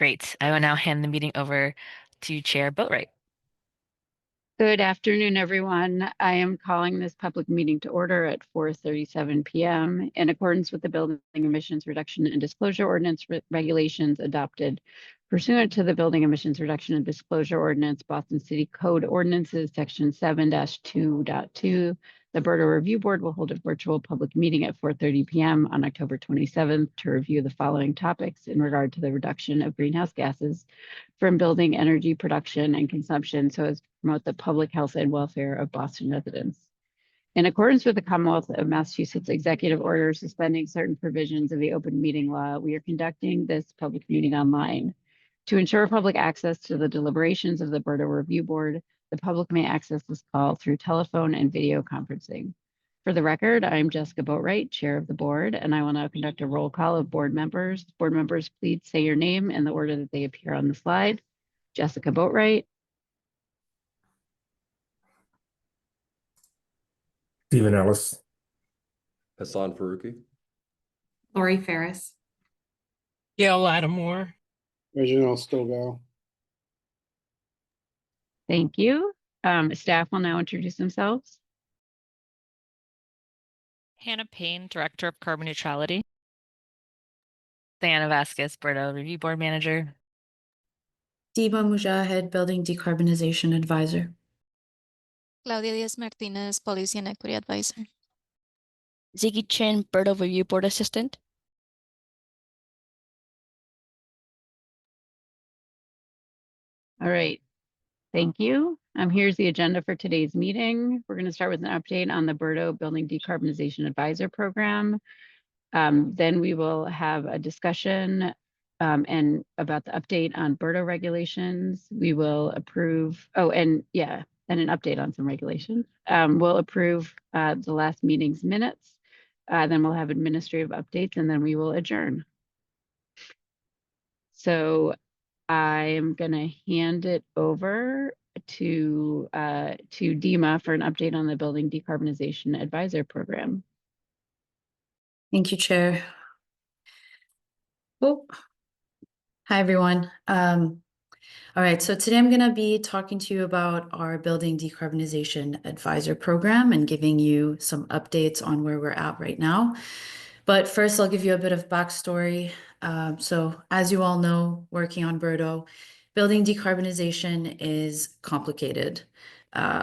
Great. I will now hand the meeting over to Chair Boatright. Good afternoon, everyone. I am calling this public meeting to order at 4:37 p.m. in accordance with the Building Emissions Reduction and Disclosure Ordinance regulations adopted pursuant to the Building Emissions Reduction and Disclosure Ordinance, Boston City Code Ordinances, Section 7-2.2. The BERDO Review Board will hold a virtual public meeting at 4:30 p.m. on October 27th to review the following topics in regard to the reduction of greenhouse gases from building energy production and consumption so as to promote the public health and welfare of Boston residents. In accordance with the Commonwealth of Massachusetts Executive Order suspending certain provisions of the open meeting law, we are conducting this public meeting online. To ensure public access to the deliberations of the BERDO Review Board, the public may access this call through telephone and video conferencing. For the record, I'm Jessica Boatright, Chair of the Board, and I will now conduct a roll call of board members. Board members, please say your name in the order that they appear on the slide. Jessica Boatright. Stephen Ellis. Hassan Faruqi. Lori Ferris. Gail Lattimore. Reginald Stovall. Thank you. Staff will now introduce themselves. Hannah Payne, Director of Carbon Neutrality. Diana Vasquez, BERDO Review Board Manager. Diba Mujahid, Building Decarbonization Advisor. Claudia Diaz Martinez, Policy and Equity Advisor. Ziggy Chin, BERDO Review Board Assistant. All right. Thank you. Here's the agenda for today's meeting. We're going to start with an update on the BERDO Building Decarbonization Advisor Program. Then we will have a discussion and about the update on BERDO regulations. We will approve, and an update on some regulations. We'll approve the last meeting's minutes. Then we'll have administrative updates, and then we will adjourn. So I'm going to hand it over to Dima for an update on the Building Decarbonization Advisor Program. Thank you, Chair. Oh, hi, everyone. All right, so today I'm going to be talking to you about our Building Decarbonization Advisor Program and giving you some updates on where we're at right now. But first, I'll give you a bit of backstory. So as you all know, working on BERDO, building decarbonization is complicated.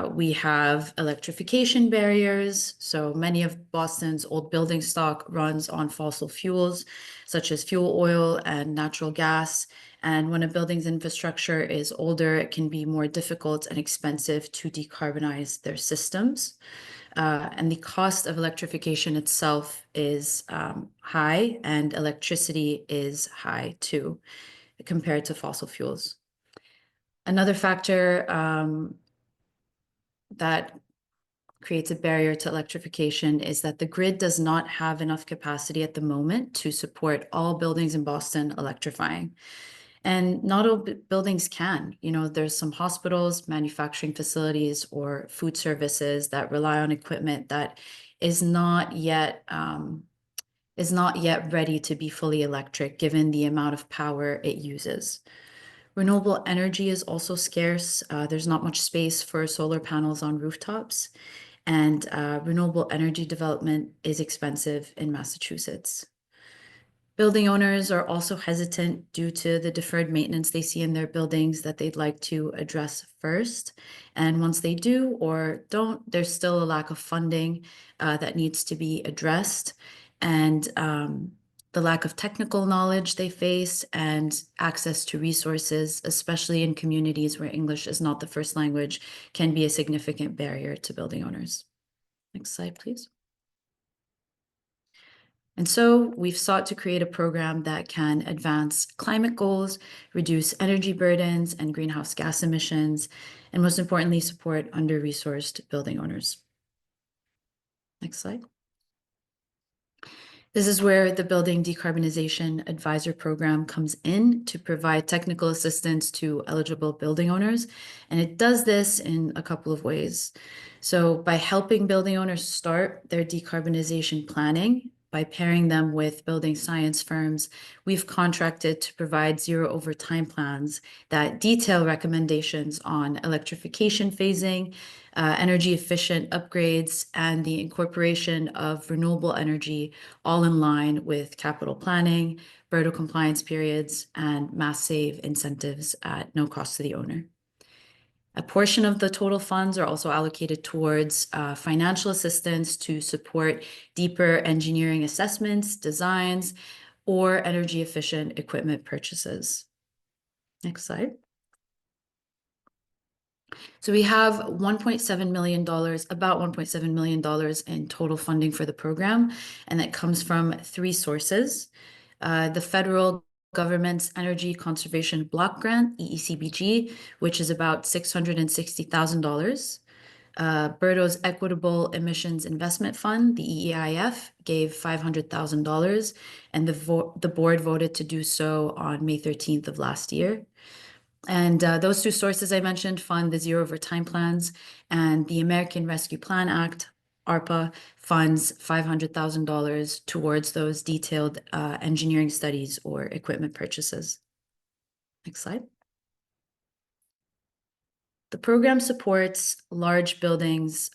We have electrification barriers. So many of Boston's old building stock runs on fossil fuels, such as fuel oil and natural gas. And when a building's infrastructure is older, it can be more difficult and expensive to decarbonize their systems. And the cost of electrification itself is high, and electricity is high too, compared to fossil fuels. Another factor that creates a barrier to electrification is that the grid does not have enough capacity at the moment to support all buildings in Boston electrifying. And not all buildings can. You know, there's some hospitals, manufacturing facilities, or food services that rely on equipment that is not yet ready to be fully electric, given the amount of power it uses. Renewable energy is also scarce. There's not much space for solar panels on rooftops, and renewable energy development is expensive in Massachusetts. Building owners are also hesitant due to the deferred maintenance they see in their buildings that they'd like to address first. And once they do or don't, there's still a lack of funding that needs to be addressed. And the lack of technical knowledge they face and access to resources, especially in communities where English is not the first language, can be a significant barrier to building owners. Next slide, please. And so we've sought to create a program that can advance climate goals, reduce energy burdens and greenhouse gas emissions, and most importantly, support under-resourced building owners. Next slide. This is where the Building Decarbonization Advisor Program comes in to provide technical assistance to eligible building owners. And it does this in a couple of ways. So by helping building owners start their decarbonization planning, by pairing them with building science firms, we've contracted to provide zero overtime plans that detail recommendations on electrification phasing, energy efficient upgrades, and the incorporation of renewable energy, all in line with capital planning, BERDO compliance periods, and mass save incentives at no cost to the owner. A portion of the total funds are also allocated towards financial assistance to support deeper engineering assessments, designs, or energy efficient equipment purchases. Next slide. So we have $1.7 million, about $1.7 million in total funding for the program, and that comes from three sources. The federal government's Energy Conservation Block Grant, EECBG, which is about $660,000. BERDO's Equitable Emissions Investment Fund, the EEIF, gave $500,000, and the board voted to do so on May 13th of last year. And those two sources I mentioned fund the zero overtime plans, and the American Rescue Plan Act, ARPA, funds $500,000 towards those detailed engineering studies or equipment purchases. Next slide. The program supports large buildings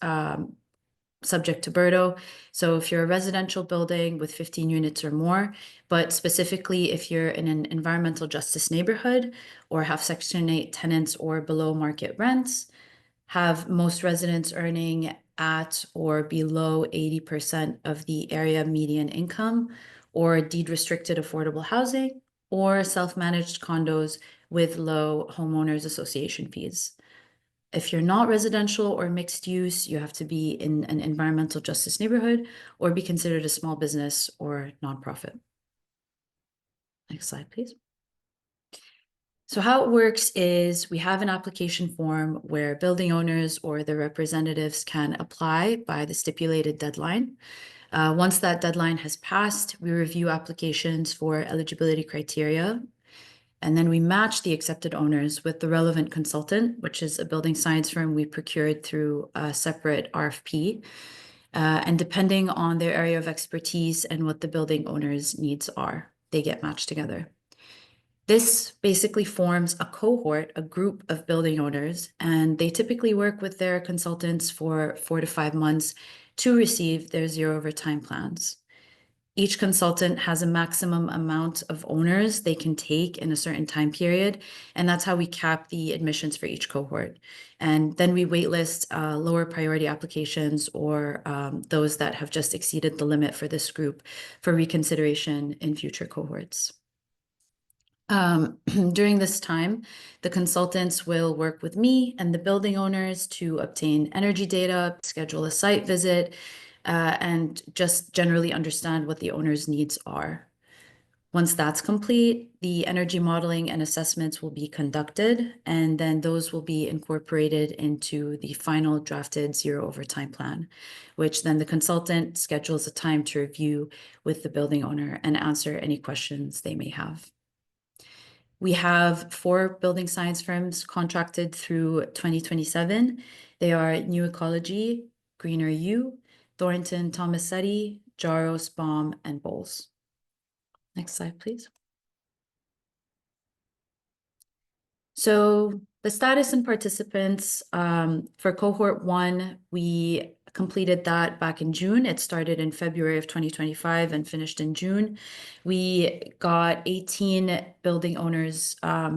subject to BERDO. So if you're a residential building with 15 units or more, but specifically if you're in an environmental justice neighborhood or have Section 8 tenants or below market rents, have most residents earning at or below 80% of the area median income, or deed restricted affordable housing, or self-managed condos with low homeowners association fees. If you're not residential or mixed use, you have to be in an environmental justice neighborhood or be considered a small business or nonprofit. Next slide, please. So how it works is we have an application form where building owners or their representatives can apply by the stipulated deadline. Once that deadline has passed, we review applications for eligibility criteria, and then we match the accepted owners with the relevant consultant, which is a building science firm we procured through a separate RFP. And depending on their area of expertise and what the building owner's needs are, they get matched together. This basically forms a cohort, a group of building owners, and they typically work with their consultants for 4 to 5 months to receive their zero overtime plans. Each consultant has a maximum amount of owners they can take in a certain time period, and that's how we cap the admissions for each cohort. And then we waitlist lower priority applications or those that have just exceeded the limit for this group for reconsideration in future cohorts. During this time, the consultants will work with me and the building owners to obtain energy data, schedule a site visit, and just generally understand what the owner's needs are. Once that's complete, the energy modeling and assessments will be conducted, and then those will be incorporated into the final drafted zero overtime plan, which then the consultant schedules a time to review with the building owner and answer any questions they may have. We have 4 building science firms contracted through 2027. They are New Ecology, Greener U, Thornton Tomasetti, Jaros, Baum, and Bowles. Next slide, please. So the status and participants for cohort 1, we completed that back in June. It started in February of 2025 and finished in June. We got 18 building owners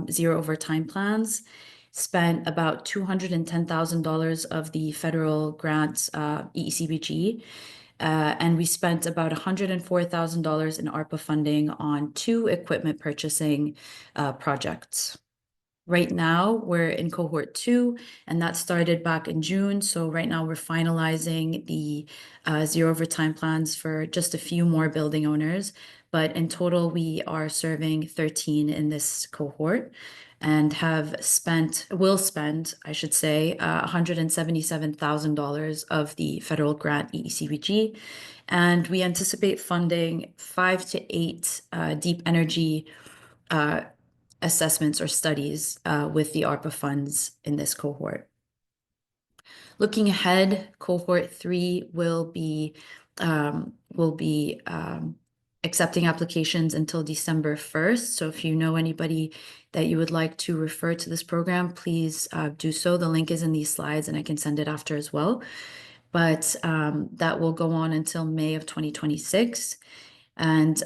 zero overtime plans, spent about $210,000 of the federal grants EECBG, and we spent about $104,000 in ARPA funding on 2 equipment purchasing projects. Right now, we're in cohort 2, and that started back in June. So right now we're finalizing the zero overtime plans for just a few more building owners. But in total, we are serving 13 in this cohort and will spend, I should say, $177,000 of the federal grant EECBG. And we anticipate funding 5 to 8 deep energy assessments or studies with the ARPA funds in this cohort. Looking ahead, cohort 3 will be accepting applications until December 1st. So if you know anybody that you would like to refer to this program, please do so. The link is in these slides and I can send it after as well. But that will go on until May of 2026. And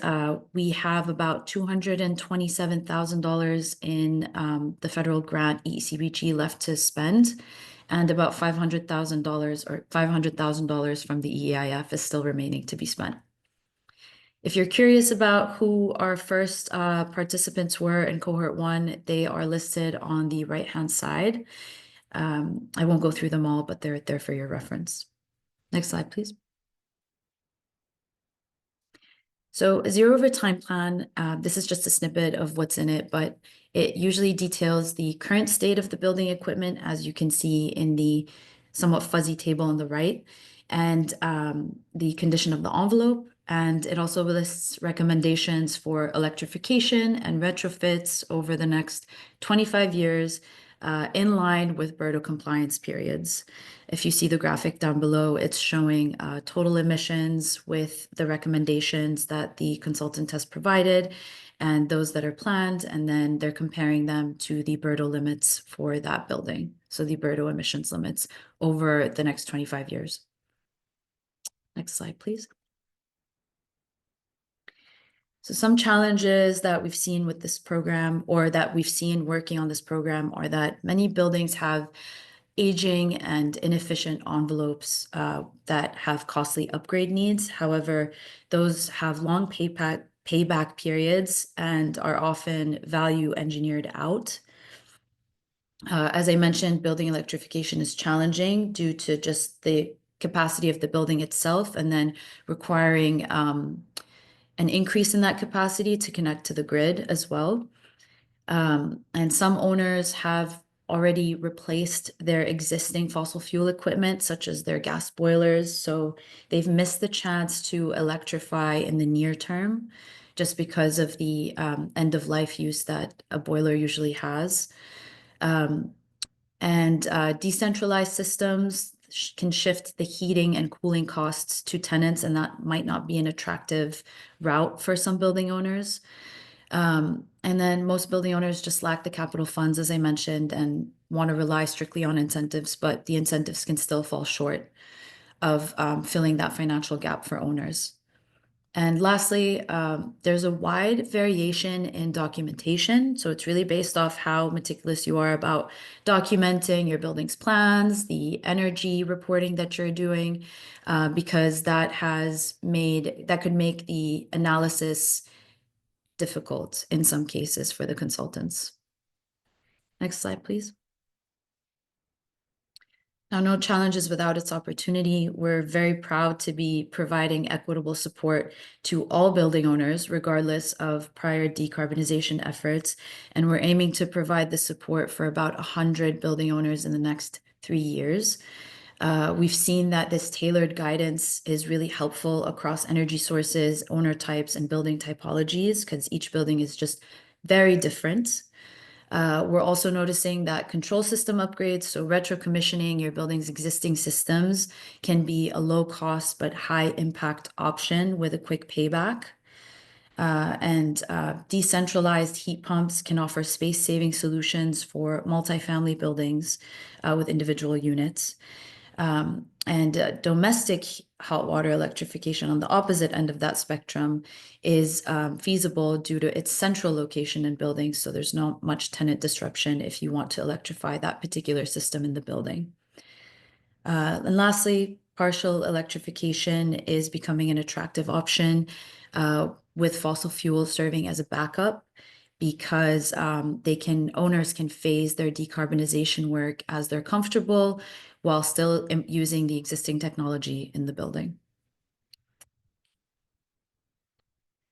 we have about $227,000 in the federal grant ECBG left to spend, and about $500,000 from the EIF is still remaining to be spent. If you're curious about who our first participants were in cohort 1, they are listed on the right-hand side. I won't go through them all, but they're there for your reference. Next slide, please. So a zero over time plan, this is just a snippet of what's in it, but it usually details the current state of the building equipment, as you can see in the somewhat fuzzy table on the right, and the condition of the envelope. And it also lists recommendations for electrification and retrofits over the next 25 years in line with BERDO compliance periods. If you see the graphic down below, it's showing total emissions with the recommendations that the consultant has provided and those that are planned, and then they're comparing them to the BERDO limits for that building. So the BERDO emissions limits over the next 25 years. Next slide, please. So some challenges that we've seen with this program, or that we've seen working on this program, are that many buildings have aging and inefficient envelopes that have costly upgrade needs. However, those have long payback periods and are often value engineered out. As I mentioned, building electrification is challenging due to just the capacity of the building itself, and then requiring an increase in that capacity to connect to the grid as well. And some owners have already replaced their existing fossil fuel equipment, such as their gas boilers. So they've missed the chance to electrify in the near term, just because of the end of life use that a boiler usually has. Decentralized systems can shift the heating and cooling costs to tenants, and that might not be an attractive route for some building owners. And then most building owners just lack the capital funds, as I mentioned, and want to rely strictly on incentives, but the incentives can still fall short of filling that financial gap for owners. And lastly, there's a wide variation in documentation. So it's really based off how meticulous you are about documenting your building's plans, the energy reporting that you're doing, because that could make the analysis difficult in some cases for the consultants. Next slide, please. Now, no challenge is without its opportunity. We're very proud to be providing equitable support to all building owners, regardless of prior decarbonization efforts. And we're aiming to provide the support for about 100 building owners in the next 3 years. We've seen that this tailored guidance is really helpful across energy sources, owner types, and building typologies, because each building is just very different. We're also noticing that control system upgrades, so retro commissioning your building's existing systems, can be a low cost but high impact option with a quick payback. Decentralized heat pumps can offer space saving solutions for multifamily buildings with individual units. Domestic hot water electrification on the opposite end of that spectrum is feasible due to its central location in buildings, so there's not much tenant disruption if you want to electrify that particular system in the building. And lastly, partial electrification is becoming an attractive option with fossil fuel serving as a backup, because owners can phase their decarbonization work as they're comfortable while still using the existing technology in the building.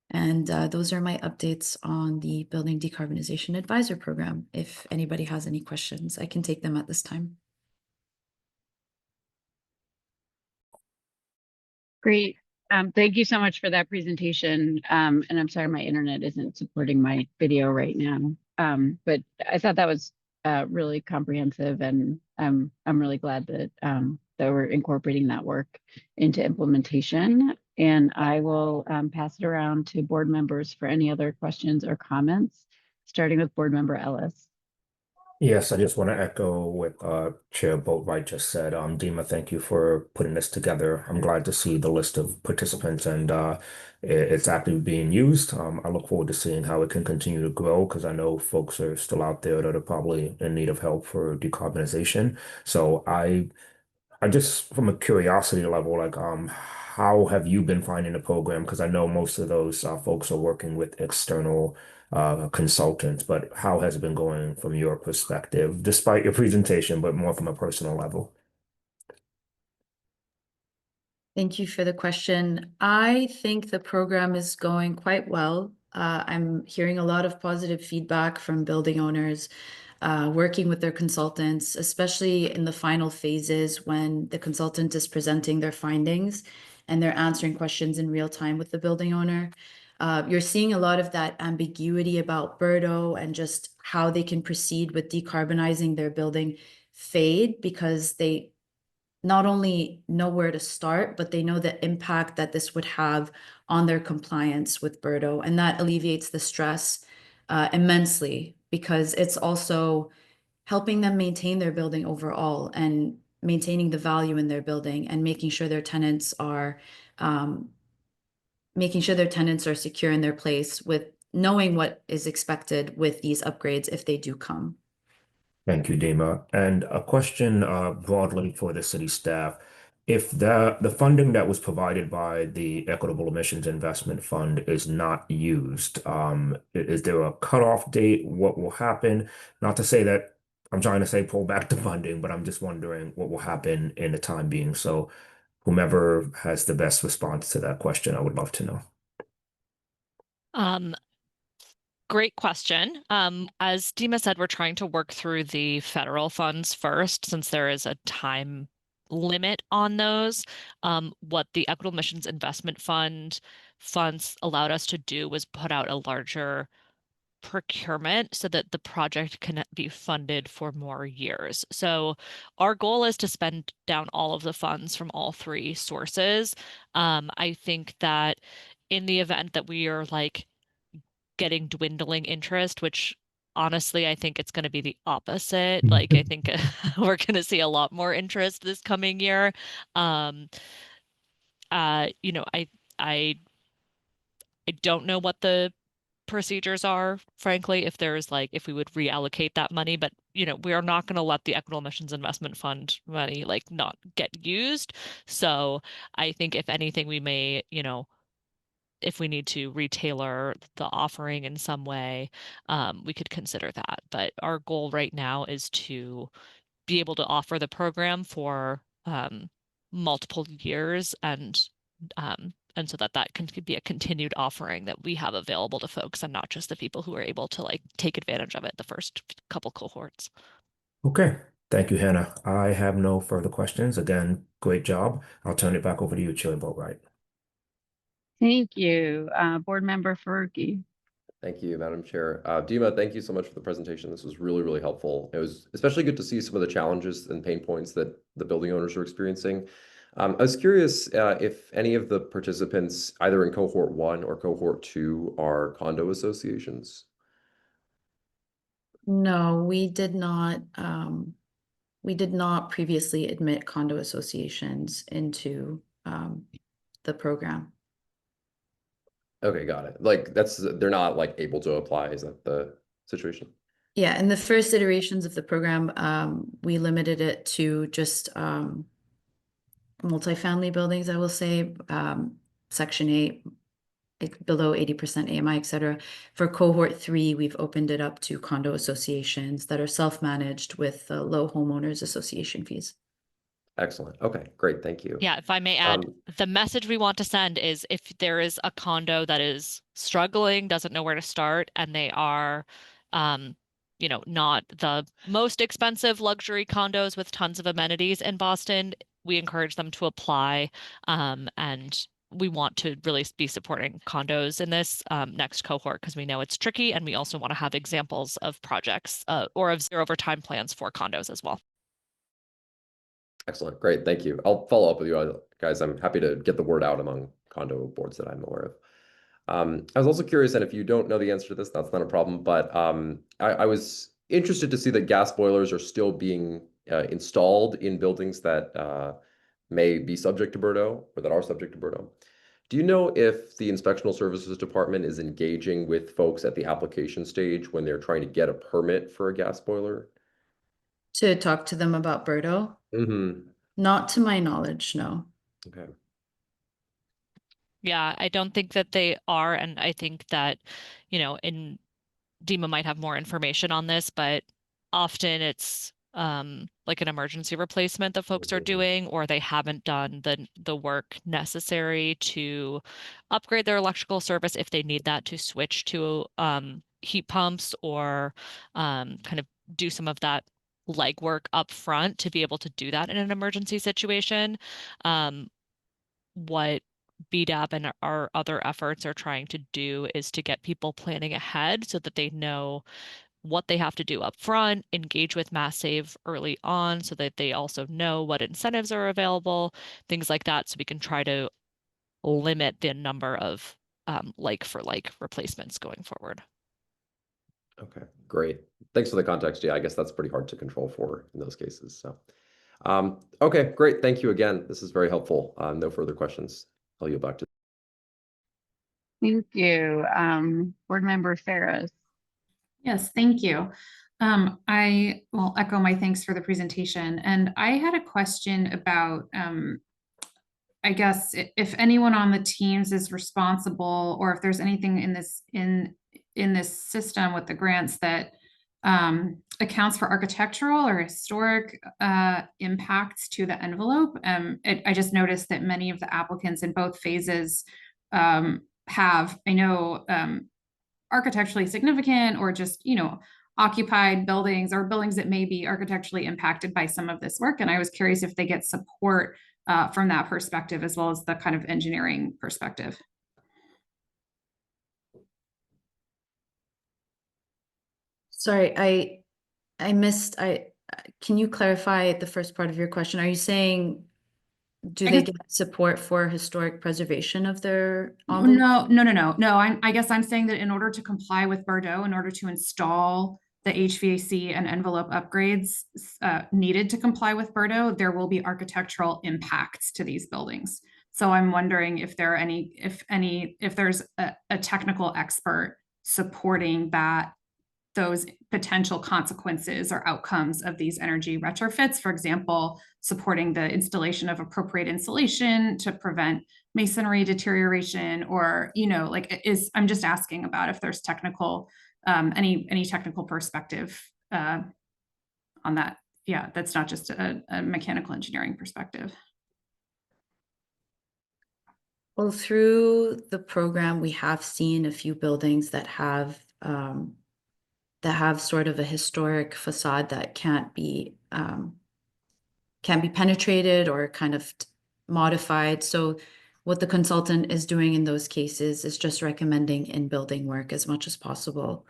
And those are my updates on the Building Decarbonization Advisor Program. If anybody has any questions, I can take them at this time. Great. Thank you so much for that presentation. And I'm sorry my internet isn't supporting my video right now. But I thought that was really comprehensive, and I'm really glad that that we're incorporating that work into implementation. And I will pass it around to board members for any other questions or comments, starting with board member Ellis. Yes, I just want to echo what Chair Boatright just said. Dima, thank you for putting this together. I'm glad to see the list of participants and it's actively being used. I look forward to seeing how it can continue to grow because I know folks are still out there that are probably in need of help for decarbonization. So I just, from a curiosity level, like, how have you been finding the program? Because I know most of those folks are working with external consultants, but how has it been going from your perspective, despite your presentation, but more from a personal level? Thank you for the question. I think the program is going quite well. I'm hearing a lot of positive feedback from building owners, working with their consultants, especially in the final phases when the consultant is presenting their findings and they're answering questions in real time with the building owner. You're seeing a lot of that ambiguity about BERDO and just how they can proceed with decarbonizing their building fade because they not only know where to start, but they know the impact that this would have on their compliance with BERDO. And that alleviates the stress immensely because it's also helping them maintain their building overall and maintaining the value in their building and making sure their tenants are secure in their place with knowing what is expected with these upgrades if they do come. Thank you, Dima. And a question broadly for the city staff. If the funding that was provided by the Equitable Emissions Investment Fund is not used, is there a cutoff date? What will happen? Not to say that I'm trying to say pull back the funding, but I'm just wondering what will happen in the time being. So whomever has the best response to that question, I would love to know. Great question. As Dima said, we're trying to work through the federal funds first, since there is a time limit on those. What the Equitable Emissions Investment Fund funds allowed us to do was put out a larger procurement so that the project can be funded for more years. So our goal is to spend down all of the funds from all three sources. I think that in the event that we are like getting dwindling interest, which honestly, I think it's going to be the opposite. Like, I think we're going to see a lot more interest this coming year. You know, I don't know what the procedures are, frankly, if there's like, if we would reallocate that money, but you know, we are not going to let the Equitable Emissions Investment Fund money like not get used. So I think if anything, we may, you know, if we need to retailor the offering in some way, we could consider that. But our goal right now is to be able to offer the program for multiple years and so that can be a continued offering that we have available to folks and not just the people who are able to like take advantage of it the first couple cohorts. Okay. Thank you, Hannah. I have no further questions. Again, great job. I'll turn it back over to you, Chair Boatright. Thank you, board member Faruqi. Thank you, Madam Chair. Dima, thank you so much for the presentation. This was really, really helpful. It was especially good to see some of the challenges and pain points that the building owners are experiencing. I was curious if any of the participants, either in cohort 1 or cohort 2, are condo associations. No, we did not previously admit condo associations into the program. Okay, got it. Like they're not like able to apply. Is that the situation? Yeah, in the first iterations of the program, we limited it to just multifamily buildings, I will say, Section 8, below 80% AMI, et cetera. For cohort 3, we've opened it up to condo associations that are self-managed with low homeowners association fees. Excellent. Okay, great. Thank you. Yeah, if I may add, the message we want to send is if there is a condo that is struggling, doesn't know where to start, and they are, you know, not the most expensive luxury condos with tons of amenities in Boston, we encourage them to apply and we want to really be supporting condos in this next cohort because we know it's tricky, and we also want to have examples of projects or of zero overtime plans for condos as well. Excellent. Great. Thank you. I'll follow up with you guys. I'm happy to get the word out among condo boards that I'm aware of. I was also curious, and if you don't know the answer to this, that's not a problem, but I was interested to see that gas boilers are still being installed in buildings that may be subject to BERDO or that are subject to BERDO. Do you know if the Inspectional Services Department is engaging with folks at the application stage when they're trying to get a permit for a gas boiler? To talk to them about BERDO? Mm-hmm. Not to my knowledge, no. Okay. Yeah, I don't think that they are, and I think that, Dima might have more information on this, but often it's like an emergency replacement that folks are doing, or they haven't done the work necessary to upgrade their electrical service if they need that to switch to heat pumps or kind of do some of that legwork up front to be able to do that in an emergency situation. What BDAP and our other efforts are trying to do is to get people planning ahead so that they know what they have to do up front, engage with Mass Save early on so that they also know what incentives are available, things like that, so we can try to limit the number of like for like replacements going forward. Okay, great. Thanks for the context. Yeah, I guess that's pretty hard to control for in those cases. So, okay, great. Thank you again. This is very helpful. No further questions. I'll yield back to. Thank you. Board Member Ferris. Yes, thank you. I will echo my thanks for the presentation. And I had a question about, I guess, if anyone on the teams is responsible, or if there's anything in this system with the grants that accounts for architectural or historic impacts to the envelope. I just noticed that many of the applicants in both phases have, I know, architecturally significant or just, occupied buildings or buildings that may be architecturally impacted by some of this work. And I was curious if they get support from that perspective, as well as the kind of engineering perspective. Sorry, I missed, can you clarify the first part of your question? Are you saying, do they get support for historic preservation of their envelope? No. I guess I'm saying that in order to comply with BERDO, in order to install the HVAC and envelope upgrades needed to comply with BERDO, there will be architectural impacts to these buildings. So I'm wondering if there are if there's a technical expert supporting those potential consequences or outcomes of these energy retrofits. For example, supporting the installation of appropriate insulation to prevent masonry deterioration, or, I'm just asking about if there's technical, any technical perspective on that. Yeah, that's not just a mechanical engineering perspective. Well, through the program, we have seen a few buildings that have sort of a historic facade that can't be penetrated or kind of modified. So what the consultant is doing in those cases is just recommending in-building work as much as possible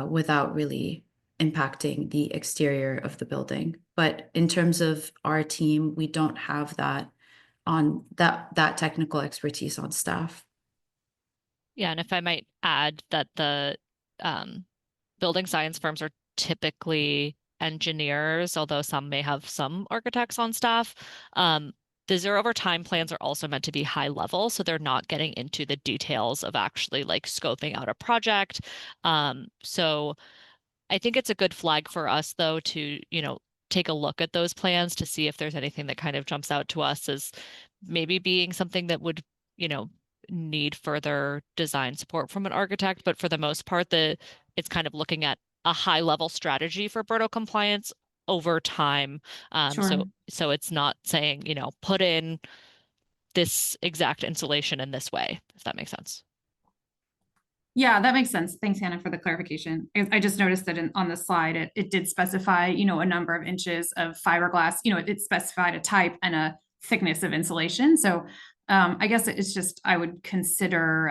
without really impacting the exterior of the building. But in terms of our team, we don't have that technical expertise on staff. Yeah, and if I might add that the building science firms are typically engineers, although some may have some architects on staff. The zero overtime plans are also meant to be high level, so they're not getting into the details of actually like scoping out a project. So I think it's a good flag for us though to, take a look at those plans to see if there's anything that kind of jumps out to us as maybe being something that would, need further design support from an architect. But for the most part, it's kind of looking at a high level strategy for BERDO compliance over time. Sure. So it's not saying, put in this exact insulation in this way, if that makes sense. Yeah, that makes sense. Thanks, Hannah, for the clarification. I just noticed that on the slide, it did specify, a number of inches of fiberglass, it specified a type and a thickness of insulation. So I guess it's just, I would consider,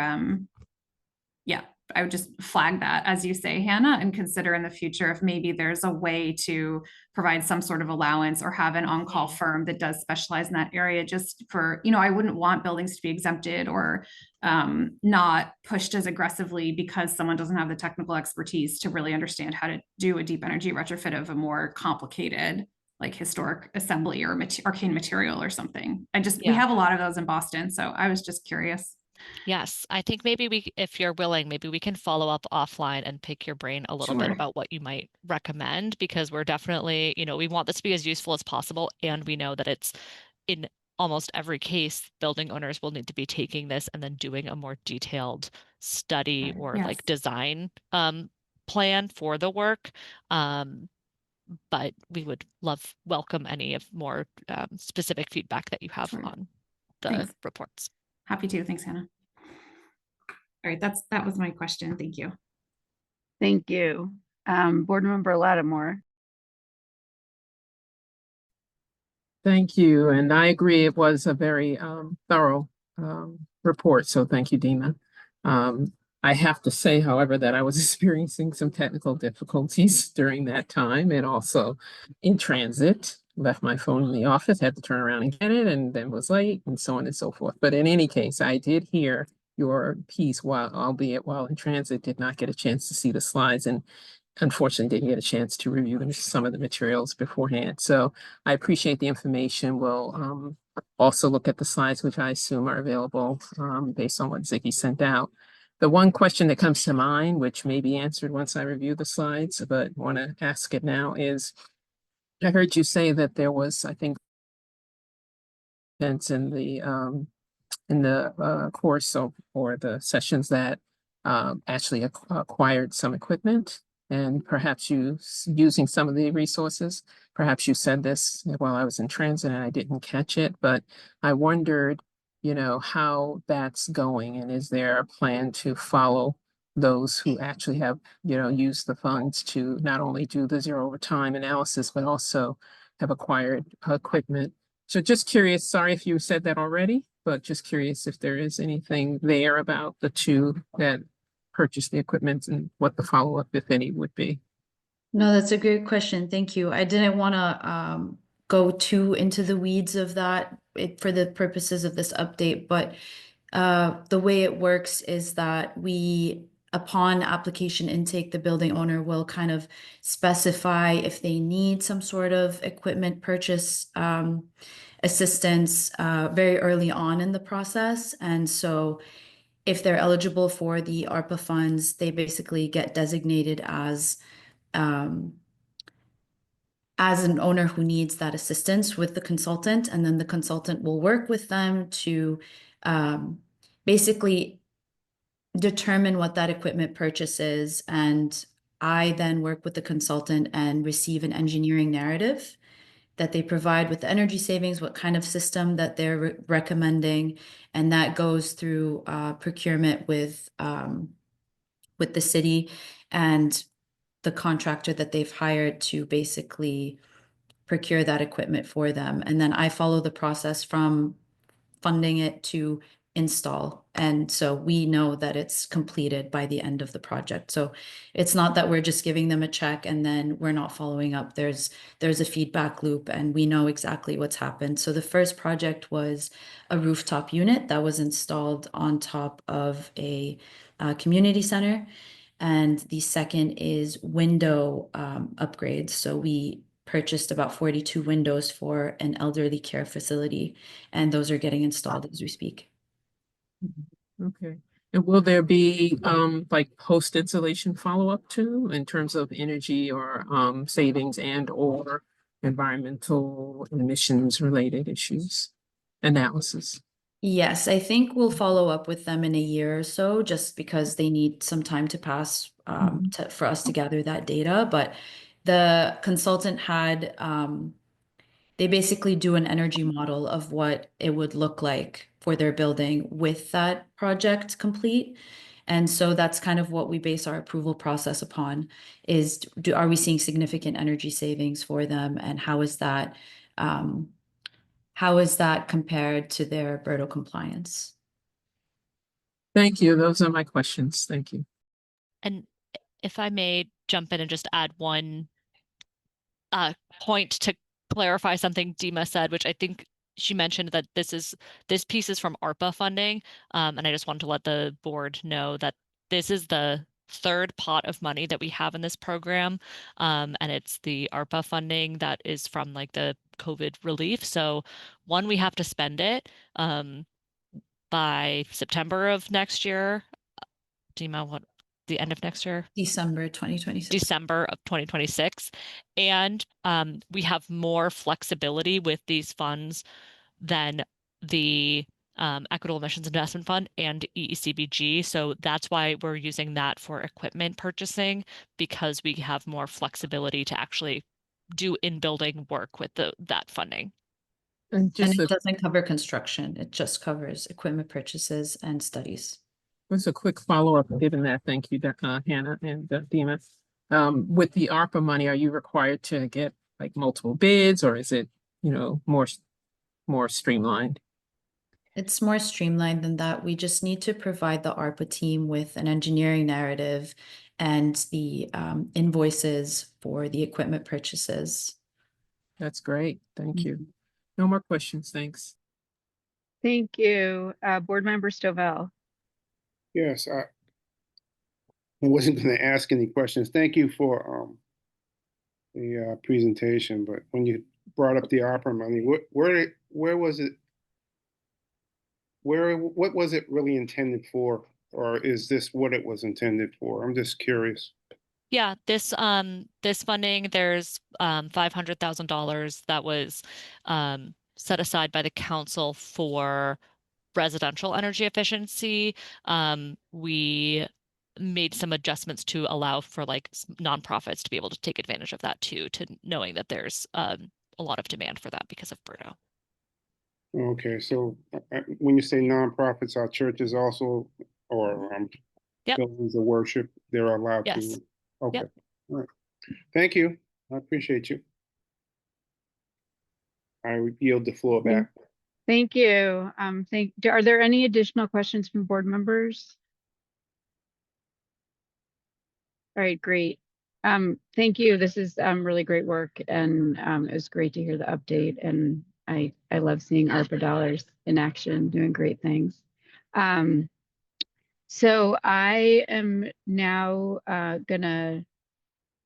yeah, I would just flag that, as you say, Hannah, and consider in the future if maybe there's a way to provide some sort of allowance or have an on-call firm that does specialize in that area, just for, I wouldn't want buildings to be exempted or not pushed as aggressively because someone doesn't have the technical expertise to really understand how to do a deep energy retrofit of a more complicated, like historic assembly or arcane material or something. We have a lot of those in Boston, so I was just curious. Yes, I think maybe if you're willing, maybe we can follow up offline and pick your brain a little bit Sure. about what you might recommend, because we're definitely, we want this to be as useful as possible. And we know that it's in almost every case, building owners will need to be taking this and then doing a more detailed study or Yes. like design plan for the work. But we would welcome any of more specific feedback that you have Sure. on the Thanks. reports. Happy to. Thanks, Hannah. All right, that was my question. Thank you. Thank you. Board Member Lattimore. Thank you. And I agree, it was a very thorough report. So thank you, Dima. I have to say, however, that I was experiencing some technical difficulties during that time, and also in transit. Left my phone in the office, had to turn around and get it, and then was late, and so on and so forth. But in any case, I did hear your piece, albeit while in transit, did not get a chance to see the slides, and unfortunately didn't get a chance to review some of the materials beforehand. So I appreciate the information. We'll also look at the slides, which I assume are available based on what Ziggy sent out. The one question that comes to mind, which may be answered once I review the slides, but want to ask it now, is I heard you say that there was, I think, in the course or the sessions that actually acquired some equipment, and perhaps using some of the resources. Perhaps you said this while I was in transit and I didn't catch it, but I wondered, how that's going, and is there a plan to follow those who actually have, used the funds to not only do the zero overtime analysis, but also have acquired equipment. So just curious, sorry if you said that already, but just curious if there is anything there about the two that purchased the equipment and what the follow-up, if any, would be. No, that's a great question. Thank you. I didn't want to go too into the weeds of that for the purposes of this update, but the way it works is that upon application intake, the building owner will kind of specify if they need some sort of equipment purchase assistance very early on in the process. And so if they're eligible for the ARPA funds, they basically get designated as an owner who needs that assistance with the consultant, and then the consultant will work with them to basically determine what that equipment purchase is. And I then work with the consultant and receive an engineering narrative that they provide with the energy savings, what kind of system that they're recommending, and that goes through procurement with the city and the contractor that they've hired to basically procure that equipment for them. And then I follow the process from funding it to install. And so we know that it's completed by the end of the project. So it's not that we're just giving them a check and then we're not following up. There's a feedback loop and we know exactly what's happened. So the first project was a rooftop unit that was installed on top of a community center. And the second is window upgrades. So we purchased about 42 windows for an elderly care facility, and those are getting installed as we speak. Okay. And will there be like post installation follow-up too, in terms of energy or savings and or environmental emissions related issues analysis? Yes, I think we'll follow up with them in a year or so, just because they need some time to pass for us to gather that data. But the consultant had they basically do an energy model of what it would look like for their building with that project complete. And so that's kind of what we base our approval process upon, is are we seeing significant energy savings for them, and how is that how is that compared to their BERDO compliance? Thank you. Those are my questions. Thank you. And if I may jump in and just add one point to clarify something Dima said, which I think she mentioned that this piece is from ARPA funding. And I just wanted to let the board know that this is the third pot of money that we have in this program. And it's the ARPA funding that is from like the COVID relief. So one, we have to spend it by September of next year. Dima, what, the end of next year? December 2026. December of 2026. And we have more flexibility with these funds than the Equitable Emissions Investment Fund and EECBG. So that's why we're using that for equipment purchasing, because we have more flexibility to actually do in-building work with that funding. And And just it doesn't cover construction. It just covers equipment purchases and studies. a quick follow-up, given that. Thank you, Hannah and Dima. With the ARPA money, are you required to get like multiple bids, or is it, more streamlined? It's more streamlined than that. We just need to provide the ARPA team with an engineering narrative and the invoices for the equipment purchases. That's great. Thank you. No more questions. Thanks. Thank you. Board Member Stovall. Yes, I wasn't going to ask any questions. Thank you for the presentation, but when you brought up the opera money, where was it? What was it really intended for, or is this what it was intended for? I'm just curious. Yeah, this funding, there's $500,000 that was set aside by the council for residential energy efficiency. We made some adjustments to allow for like nonprofits to be able to take advantage of that too, to knowing that there's a lot of demand for that because of BERDO. Okay, so when you say nonprofits, are churches also, or Yep. buildings of worship, they're allowed Yes. to? Okay, Yep. all right. Thank you. I appreciate you. I yield the floor back. Thank you. Are there any additional questions from board members? All right, great. Thank you. This is really great work, and it was great to hear the update. And I love seeing ARPA dollars in action, doing great things. So I am now gonna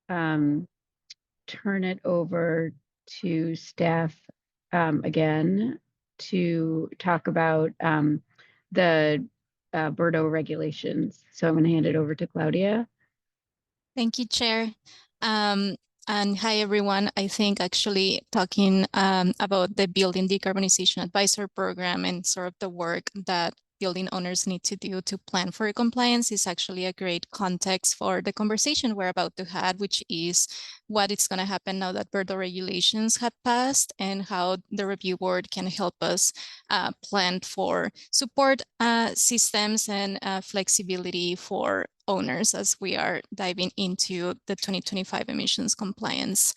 turn it over to staff again to talk about the BERDO regulations. So I'm going to hand it over to Claudia. Thank you, Chair. And hi, everyone. I think actually talking about the Building Decarbonization Advisor Program and sort of the work that building owners need to do to plan for compliance is actually a great context for the conversation we're about to have, which is what is going to happen now that BERDO regulations have passed and how the review board can help us plan for support systems and flexibility for owners as we are diving into the 2025 emissions compliance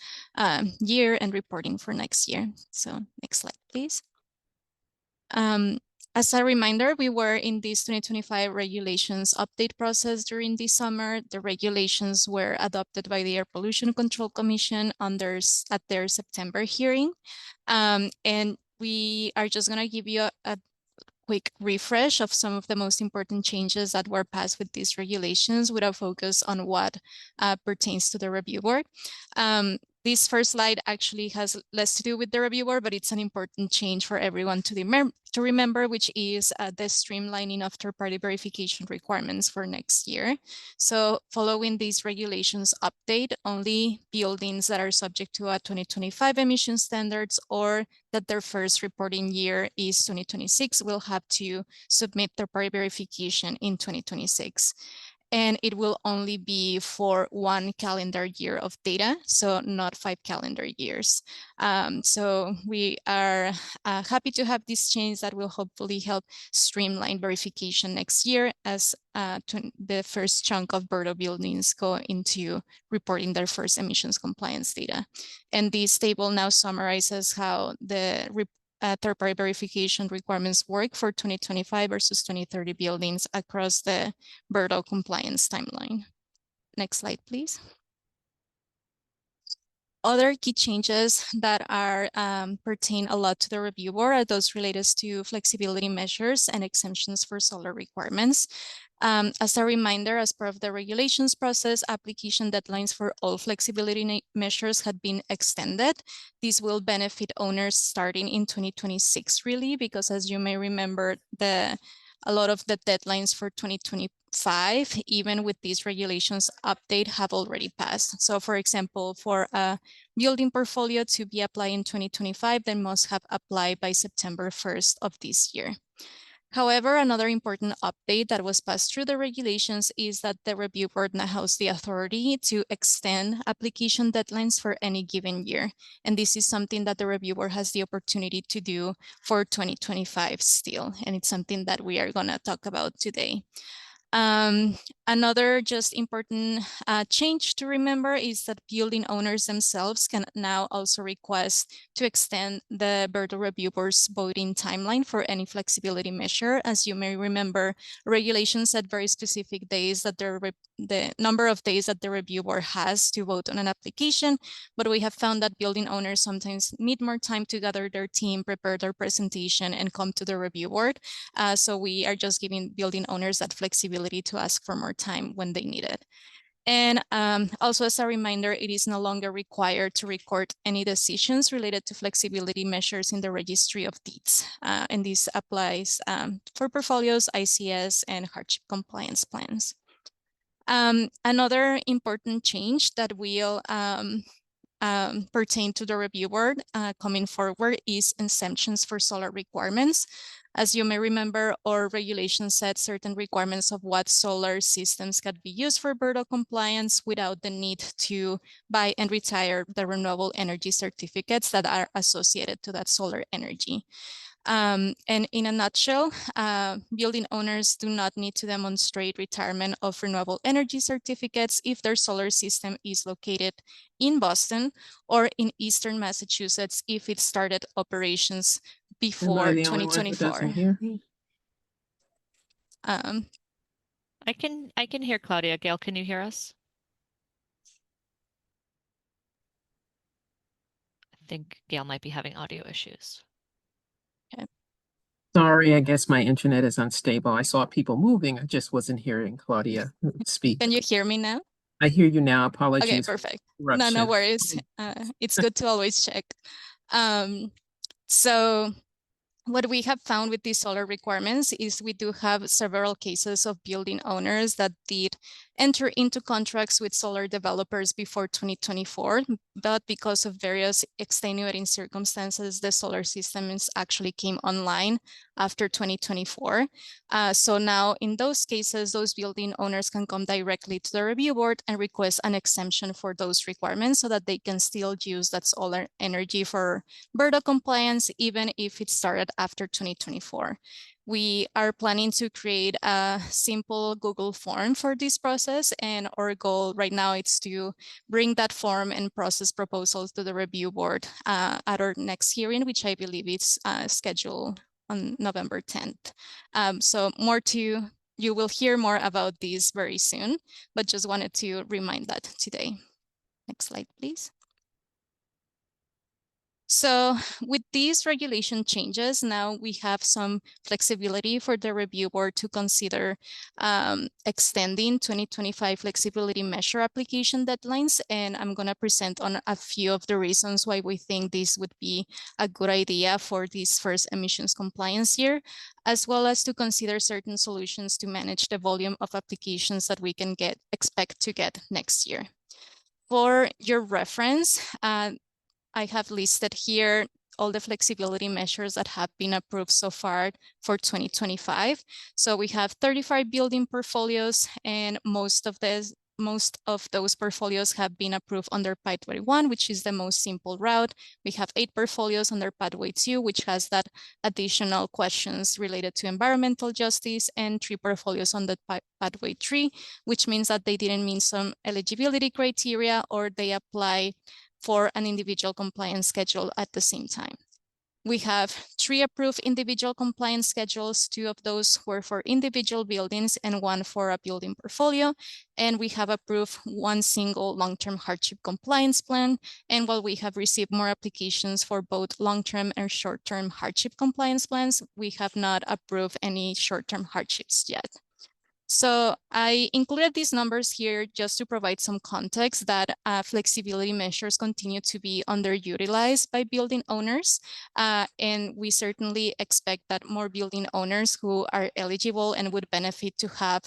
year and reporting for next year. So next slide, please. As a reminder, we were in this 2025 regulations update process during this summer. The regulations were adopted by the Air Pollution Control Commission at their September hearing. And we are just going to give you a quick refresh of some of the most important changes that were passed with these regulations with a focus on what pertains to the review board. This first slide actually has less to do with the review board, but it's an important change for everyone to remember, which is the streamlining of third-party verification requirements for next year. So following these regulations update, only buildings that are subject to a 2025 emission standards or that their first reporting year is 2026 will have to submit third-party verification in 2026. And it will only be for 1 calendar year of data, so not 5 calendar years. So we are happy to have this change that will hopefully help streamline verification next year as the first chunk of BERDO buildings go into reporting their first emissions compliance data. And this table now summarizes how the third-party verification requirements work for 2025 versus 2030 buildings across the BERDO compliance timeline. Next slide, please. Other key changes that are pertain a lot to the review board are those related to flexibility measures and exemptions for solar requirements. As a reminder, as part of the regulations process, application deadlines for all flexibility measures had been extended. These will benefit owners starting in 2026, really, because as you may remember, a lot of the deadlines for 2025, even with these regulations update, have already passed. So for example, for a building portfolio to be applied in 2025, they must have applied by September 1st of this year. However, another important update that was passed through the regulations is that the review board now has the authority to extend application deadlines for any given year. And this is something that the review board has the opportunity to do for 2025 still. And it's something that we are going to talk about today. Another just important change to remember is that building owners themselves can now also request to extend the BERDO Review Board's voting timeline for any flexibility measure. As you may remember, regulations set very specific days that the number of days that the review board has to vote on an application, but we have found that building owners sometimes need more time to gather their team, prepare their presentation, and come to the review board. So we are just giving building owners that flexibility to ask for more time when they need it. And also as a reminder, it is no longer required to record any decisions related to flexibility measures in the registry of deeds. And this applies for portfolios, ICS, and hardship compliance plans. Another important change that will pertain to the review board coming forward is exemptions for solar requirements. As you may remember, our regulations set certain requirements of what solar systems can be used for BERDO compliance without the need to buy and retire the renewable energy certificates that are associated to that solar energy. And in a nutshell, building owners do not need to demonstrate retirement of renewable energy certificates if their solar system is located in Boston or in Eastern Massachusetts if it started operations before 2024. I can hear Claudia. Gail, can you hear us? I think Gail might be having audio issues. Okay. Sorry, I guess my internet is unstable. I saw people moving. I just wasn't hearing Claudia speak. Can you hear me now? I hear you now. Apologies. Okay, perfect. No worries. It's good to always check. So what we have found with these solar requirements is we do have several cases of building owners that did enter into contracts with solar developers before 2024, but because of various extenuating circumstances, the solar systems actually came online after 2024. So now in those cases, those building owners can come directly to the review board and request an exemption for those requirements so that they can still use that solar energy for BERDO compliance, even if it started after 2024. We are planning to create a simple Google form for this process, and our goal right now is to bring that form and process proposals to the review board at our next hearing, which I believe is scheduled on November 10th. So you will hear more about this very soon, but just wanted to remind that today. Next slide, please. So with these regulation changes, now we have some flexibility for the review board to consider extending 2025 flexibility measure application deadlines. And I'm going to present on a few of the reasons why we think this would be a good idea for this first emissions compliance year, as well as to consider certain solutions to manage the volume of applications that we can expect to get next year. For your reference, I have listed here all the flexibility measures that have been approved so far for 2025. So we have 35 building portfolios, and most of those portfolios have been approved under Pathway 1, which is the most simple route. We have 8 portfolios under Pathway 2, which has that additional questions related to environmental justice, and 3 portfolios on the Pathway 3, which means that they didn't meet some eligibility criteria or they apply for an individual compliance schedule at the same time. We have 3 approved individual compliance schedules. 2 of those were for individual buildings and 1 for a building portfolio. And we have approved 1 single long-term hardship compliance plan. And while we have received more applications for both long-term and short-term hardship compliance plans, we have not approved any short-term hardships yet. So I included these numbers here just to provide some context that flexibility measures continue to be underutilized by building owners. And we certainly expect that more building owners who are eligible and would benefit to have,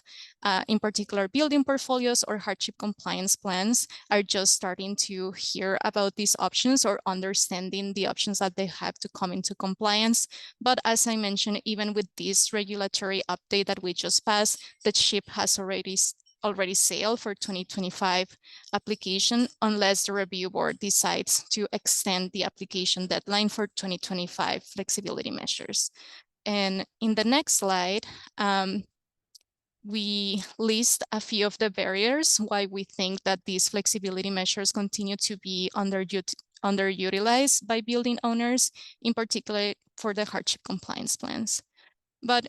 in particular, building portfolios or hardship compliance plans are just starting to hear about these options or understanding the options that they have to come into compliance. But as I mentioned, even with this regulatory update that we just passed, the ship has already sailed for 2025 application unless the review board decides to extend the application deadline for 2025 flexibility measures. And in the next slide, we list a few of the barriers why we think that these flexibility measures continue to be underutilized by building owners, in particular for the hardship compliance plans. But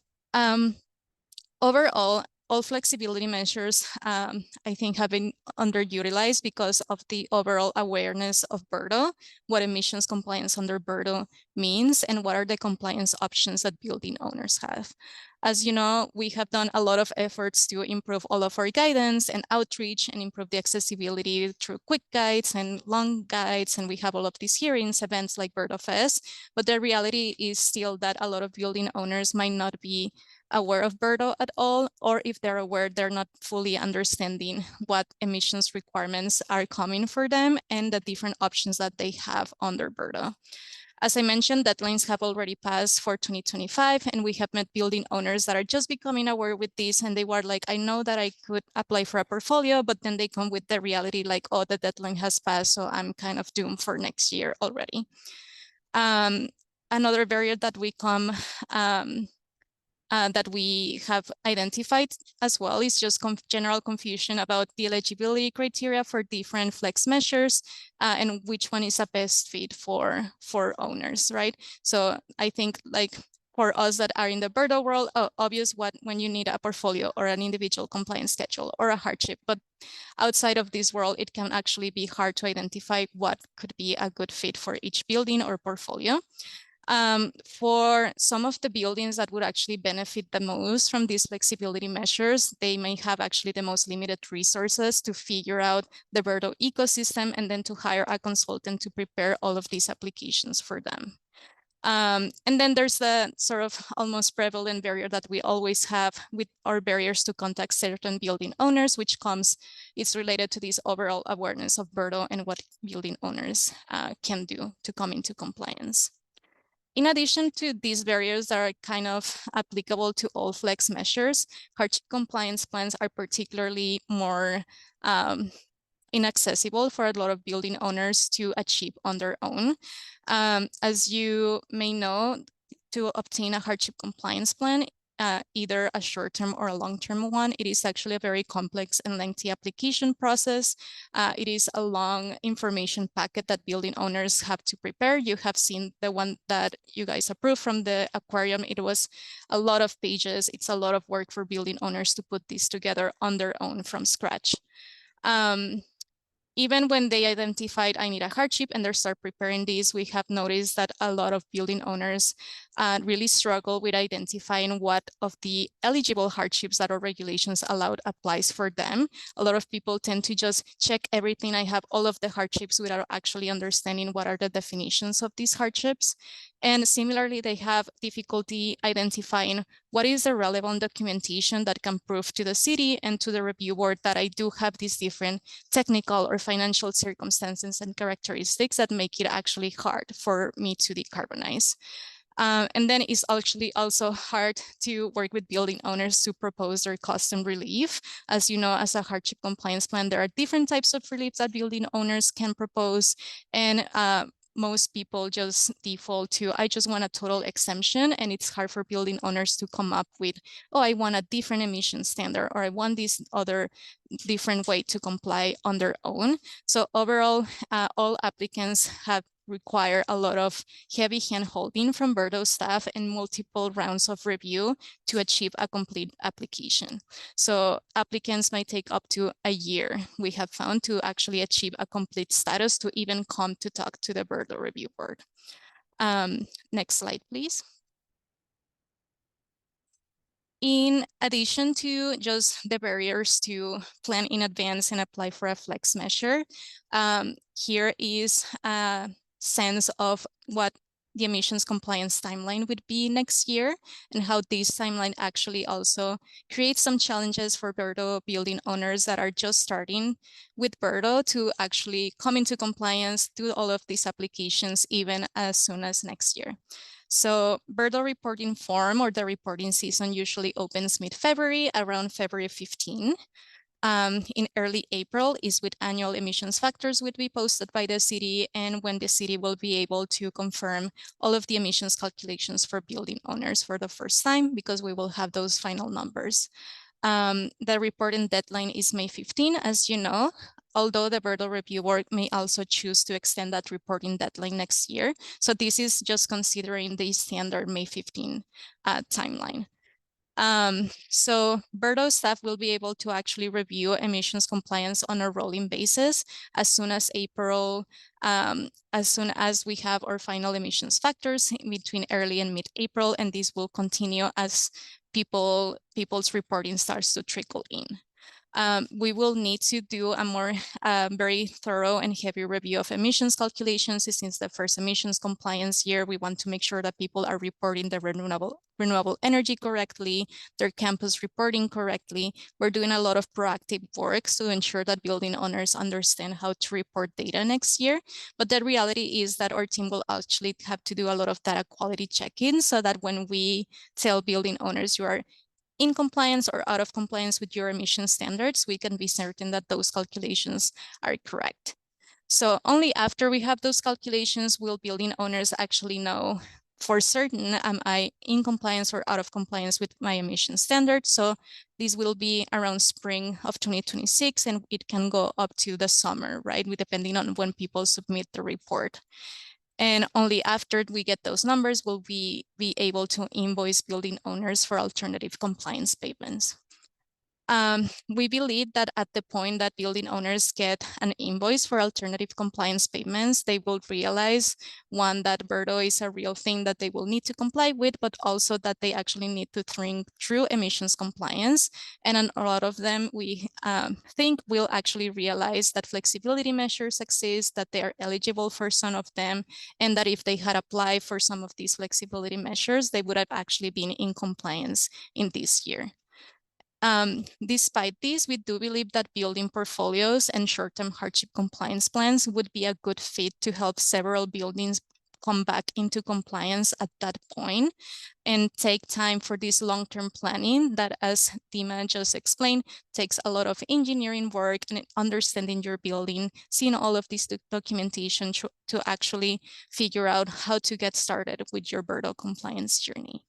overall, all flexibility measures, I think, have been underutilized because of the overall awareness of BERDO, what emissions compliance under BERDO means, and what are the compliance options that building owners have. As you know, we have done a lot of efforts to improve all of our guidance and outreach and improve the accessibility through quick guides and long guides. And we have all of these hearings, events like BERDO Fest. But the reality is still that a lot of building owners might not be aware of BERDO at all, or if they're aware, they're not fully understanding what emissions requirements are coming for them and the different options that they have under BERDO. As I mentioned, deadlines have already passed for 2025, and we have met building owners that are just becoming aware with this, and they were like, I know that I could apply for a portfolio, but then they come with the reality like, oh, the deadline has passed, so I'm kind of doomed for next year already. Another barrier that we come that we have identified as well is just general confusion about the eligibility criteria for different flex measures and which one is a best fit for owners, right? So I think like for us that are in the BERDO world, obvious when you need a portfolio or an individual compliance schedule or a hardship, but outside of this world, it can actually be hard to identify what could be a good fit for each building or portfolio. For some of the buildings that would actually benefit the most from these flexibility measures, they may have actually the most limited resources to figure out the BERDO ecosystem and then to hire a consultant to prepare all of these applications for them. And then there's the sort of almost prevalent barrier that we always have with our barriers to contact certain building owners, which it's related to this overall awareness of BERDO and what building owners can do to come into compliance. In addition to these barriers that are kind of applicable to all flex measures, hardship compliance plans are particularly more inaccessible for a lot of building owners to achieve on their own. As you may know, to obtain a hardship compliance plan, either a short-term or a long-term one, it is actually a very complex and lengthy application process. It is a long information packet that building owners have to prepare. You have seen the one that you guys approved from the aquarium. It was a lot of pages. It's a lot of work for building owners to put this together on their own from scratch. Even when they identified I need a hardship and they start preparing these, we have noticed that a lot of building owners really struggle with identifying what of the eligible hardships that our regulations allowed applies for them. A lot of people tend to just check everything. I have all of the hardships without actually understanding what are the definitions of these hardships. And similarly, they have difficulty identifying what is the relevant documentation that can prove to the city and to the review board that I do have these different technical or financial circumstances and characteristics that make it actually hard for me to decarbonize. And then it's actually also hard to work with building owners to propose their custom relief. As you know, as a hardship compliance plan, there are different types of relief that building owners can propose. And most people just default to, I just want a total exemption. And it's hard for building owners to come up with, oh, I want a different emission standard, or I want this other different way to comply on their own. So overall, all applicants have require a lot of heavy hand-holding from BERDO staff and multiple rounds of review to achieve a complete application. So applicants might take up to a year, we have found, to actually achieve a complete status to even come to talk to the BERDO review board. Next slide, please. In addition to just the barriers to plan in advance and apply for a flex measure, here is a sense of what the emissions compliance timeline would be next year and how this timeline actually also creates some challenges for BERDO building owners that are just starting with BERDO to actually come into compliance, do all of these applications even as soon as next year. So BERDO reporting form, or the reporting season, usually opens mid-February, around February 15. In early April is with annual emissions factors would be posted by the city, and when the city will be able to confirm all of the emissions calculations for building owners for the first time, because we will have those final numbers. The reporting deadline is May 15, as you know, although the BERDO review board may also choose to extend that reporting deadline next year. So this is just considering the standard May 15 timeline. So BERDO staff will be able to actually review emissions compliance on a rolling basis as soon as April, as soon as we have our final emissions factors between early and mid-April, and this will continue as people's reporting starts to trickle in. We will need to do a more very thorough and heavy review of emissions calculations. Since the first emissions compliance year, we want to make sure that people are reporting the renewable energy correctly, their campus reporting correctly. We're doing a lot of proactive work to ensure that building owners understand how to report data next year. But the reality is that our team will actually have to do a lot of data quality check-in, so that when we tell building owners you are in compliance or out of compliance with your emission standards, we can be certain that those calculations are correct. So only after we have those calculations will building owners actually know for certain, am I in compliance or out of compliance with my emission standards? So this will be around spring of 2026, and it can go up to the summer, right? Depending on when people submit the report. And only after we get those numbers will we be able to invoice building owners for alternative compliance payments. We believe that at the point that building owners get an invoice for alternative compliance payments, they will realize, one, that BERDO is a real thing that they will need to comply with, but also that they actually need to think through emissions compliance. And a lot of them, we think, will actually realize that flexibility measures exist, that they are eligible for some of them, and that if they had applied for some of these flexibility measures, they would have actually been in compliance in this year. Despite this, we do believe that building portfolios and short-term hardship compliance plans would be a good fit to help several buildings come back into compliance at that point and take time for this long-term planning that, as Dima just explained, takes a lot of engineering work and understanding your building, seeing all of this documentation to actually figure out how to get started with your BERDO compliance journey.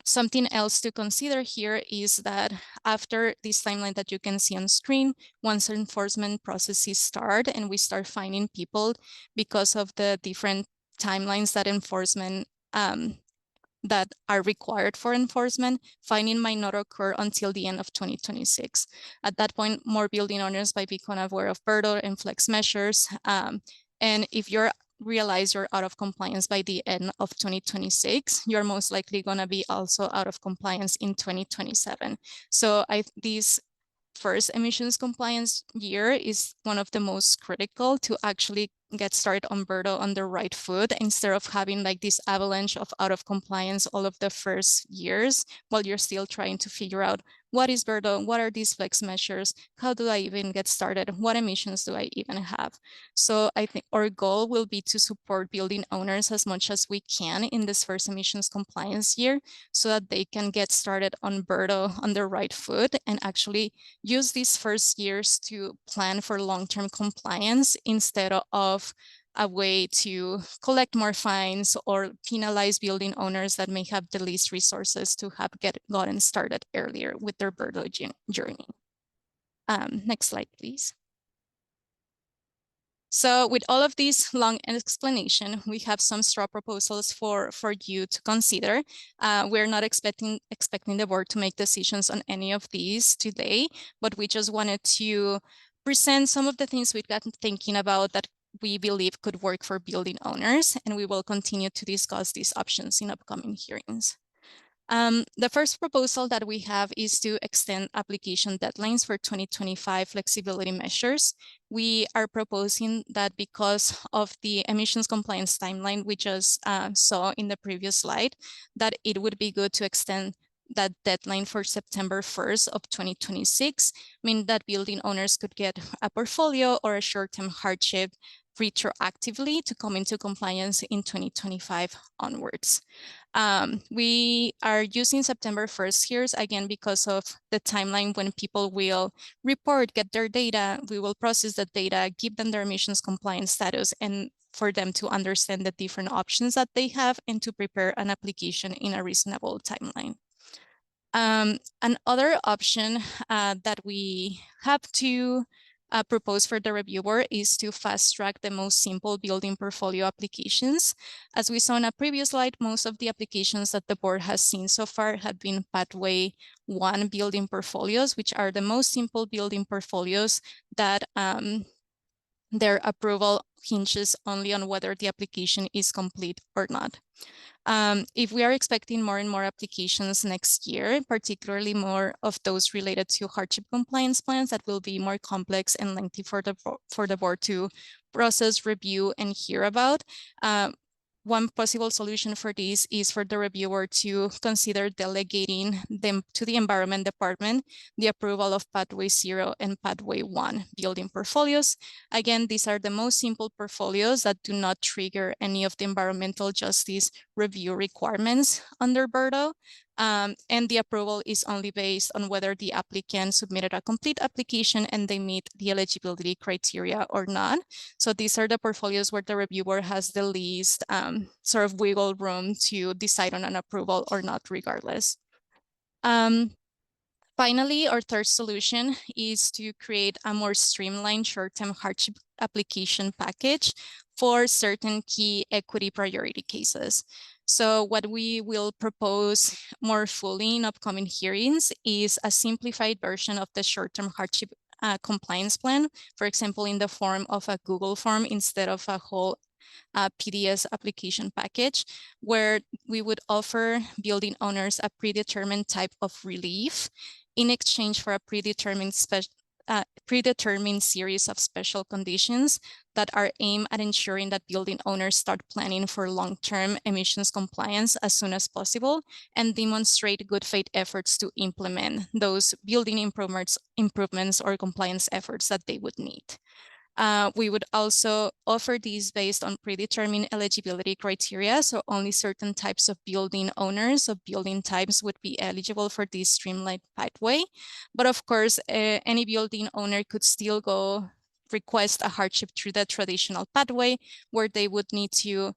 Something else to consider here is that after this timeline that you can see on screen, once enforcement processes start and we start finding people because of the different timelines that enforcement that are required for enforcement, finding might not occur until the end of 2026. At that point, more building owners might become aware of BERDO and flex measures. And if you're realize you're out of compliance by the end of 2026, you're most likely going to be also out of compliance in 2027. So this first emissions compliance year is one of the most critical to actually get started on BERDO on the right foot, instead of having like this avalanche of out of compliance all of the first years while you're still trying to figure out what is BERDO, what are these flex measures, how do I even get started, what emissions do I even have? So I think our goal will be to support building owners as much as we can in this first emissions compliance year, so that they can get started on BERDO on the right foot and actually use these first years to plan for long-term compliance, instead of a way to collect more fines or penalize building owners that may have the least resources to have gotten started earlier with their BERDO journey. Next slide, please. So with all of this long explanation, we have some straw proposals for you to consider. We're not expecting the board to make decisions on any of these today, but we just wanted to present some of the things we've gotten thinking about that we believe could work for building owners, and we will continue to discuss these options in upcoming hearings. The first proposal that we have is to extend application deadlines for 2025 flexibility measures. We are proposing that because of the emissions compliance timeline we just saw in the previous slide, that it would be good to extend that deadline for September 1st of 2026, meaning that building owners could get a portfolio or a short-term hardship retroactively to come into compliance in 2025 onwards. We are using September 1st here again because of the timeline when people will report, get their data, we will process the data, give them their emissions compliance status, and for them to understand the different options that they have and to prepare an application in a reasonable timeline. Another option that we have to propose for the reviewer is to fast track the most simple building portfolio applications. As we saw in a previous slide, most of the applications that the board has seen so far have been Pathway 1 building portfolios, which are the most simple building portfolios that their approval hinges only on whether the application is complete or not. If we are expecting more and more applications next year, particularly more of those related to hardship compliance plans that will be more complex and lengthy for the board to process, review, and hear about, one possible solution for this is for the reviewer to consider delegating them to the Environment Department, the approval of Pathway 0 and Pathway 1 building portfolios. Again, these are the most simple portfolios that do not trigger any of the environmental justice review requirements under BERDO. And the approval is only based on whether the applicant submitted a complete application and they meet the eligibility criteria or not. So these are the portfolios where the reviewer has the least sort of wiggle room to decide on an approval or not regardless. Finally, our third solution is to create a more streamlined short-term hardship application package for certain key equity priority cases. So what we will propose more fully in upcoming hearings is a simplified version of the short-term hardship compliance plan, for example, in the form of a Google form instead of a whole PDS application package, where we would offer building owners a predetermined type of relief in exchange for a predetermined series of special conditions that are aimed at ensuring that building owners start planning for long-term emissions compliance as soon as possible and demonstrate good faith efforts to implement those building improvements or compliance efforts that they would need. We would also offer these based on predetermined eligibility criteria, so only certain types of building owners of building types would be eligible for this streamlined pathway. But of course, any building owner could still go request a hardship through the traditional pathway, where they would need to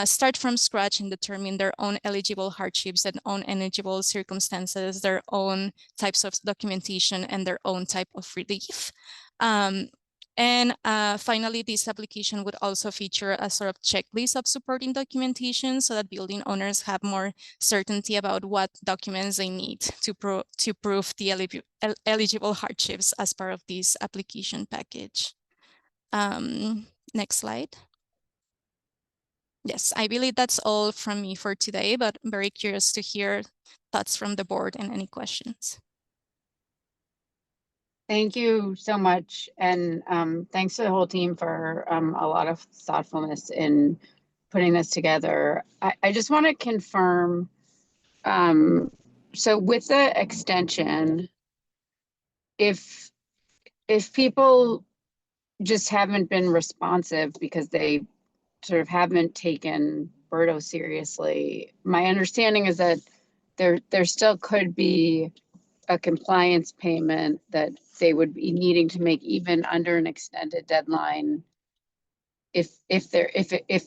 start from scratch and determine their own eligible hardships and own eligible circumstances, their own types of documentation, and their own type of relief. And finally, this application would also feature a sort of checklist of supporting documentation so that building owners have more certainty about what documents they need to prove the eligible hardships as part of this application package. Next slide. Yes, I believe that's all from me for today, but I'm very curious to hear thoughts from the board and any questions. Thank you so much. And thanks to the whole team for a lot of thoughtfulness in putting this together. I just want to confirm, so with the extension, if people just haven't been responsive because they sort of haven't taken BERDO seriously, my understanding is that there still could be a compliance payment that they would be needing to make even under an extended deadline if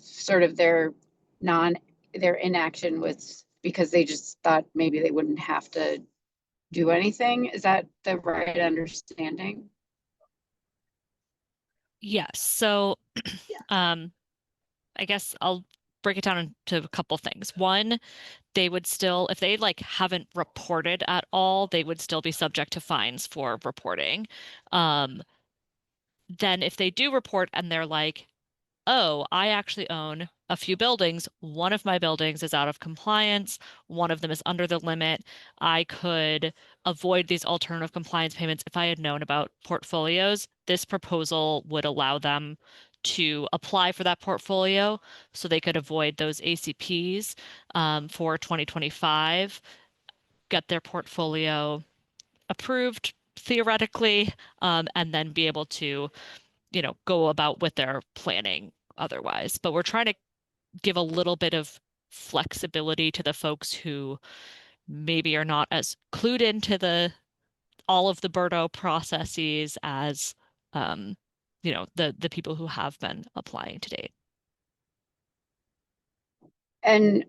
sort of their inaction was because they just thought maybe they wouldn't have to do anything. Is that the right understanding? Yes. So I guess I'll break it down into a couple things. One, they would still, if they like haven't reported at all, they would still be subject to fines for reporting. Then if they do report and they're like, oh, I actually own a few buildings. One of my buildings is out of compliance. One of them is under the limit. I could avoid these alternative compliance payments if I had known about portfolios. This proposal would allow them to apply for that portfolio so they could avoid those ACPs for 2025, get their portfolio approved theoretically, and then be able to go about with their planning otherwise. But we're trying to give a little bit of flexibility to the folks who maybe are not as clued into all of the BERDO processes as the people who have been applying to date. And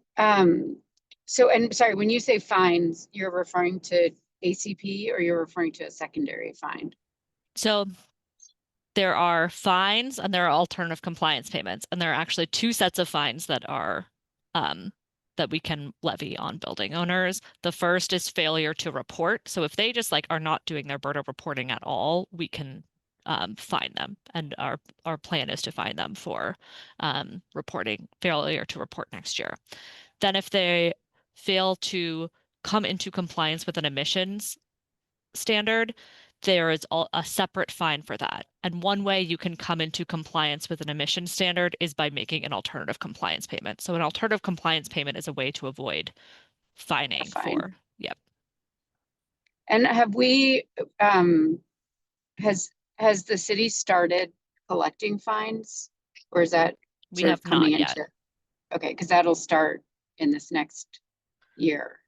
sorry, when you say fines, you're referring to ACP or you're referring to a secondary fine? So there are fines and there are alternative compliance payments, and there are actually two sets of fines that we can levy on building owners. The first is failure to report. So if they just like are not doing their BERDO reporting at all, we can fine them, and our plan is to fine them for failure to report next year. Then if they fail to come into compliance with an emissions standard, there is a separate fine for that. And one way you can come into compliance with an emission standard is by making an alternative compliance payment. So an alternative compliance payment is a way to avoid fining for, yep. And have we, has the city started collecting fines, or is that We sort have of coming not yet. into? Okay, because that'll start in this next year,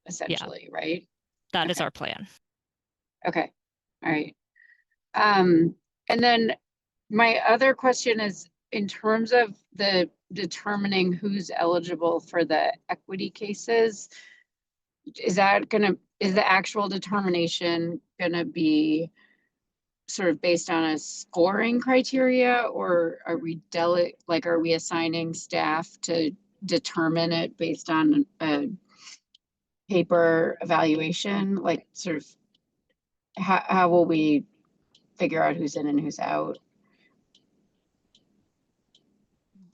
essentially, right? That is Okay. our plan. Okay, all right. And then my other question is, in terms of the determining who's eligible for the equity cases, is the actual determination gonna be sort of based on a scoring criteria, or are we are we assigning staff to determine it based on a paper evaluation? Like sort of how will we figure out who's in and who's out?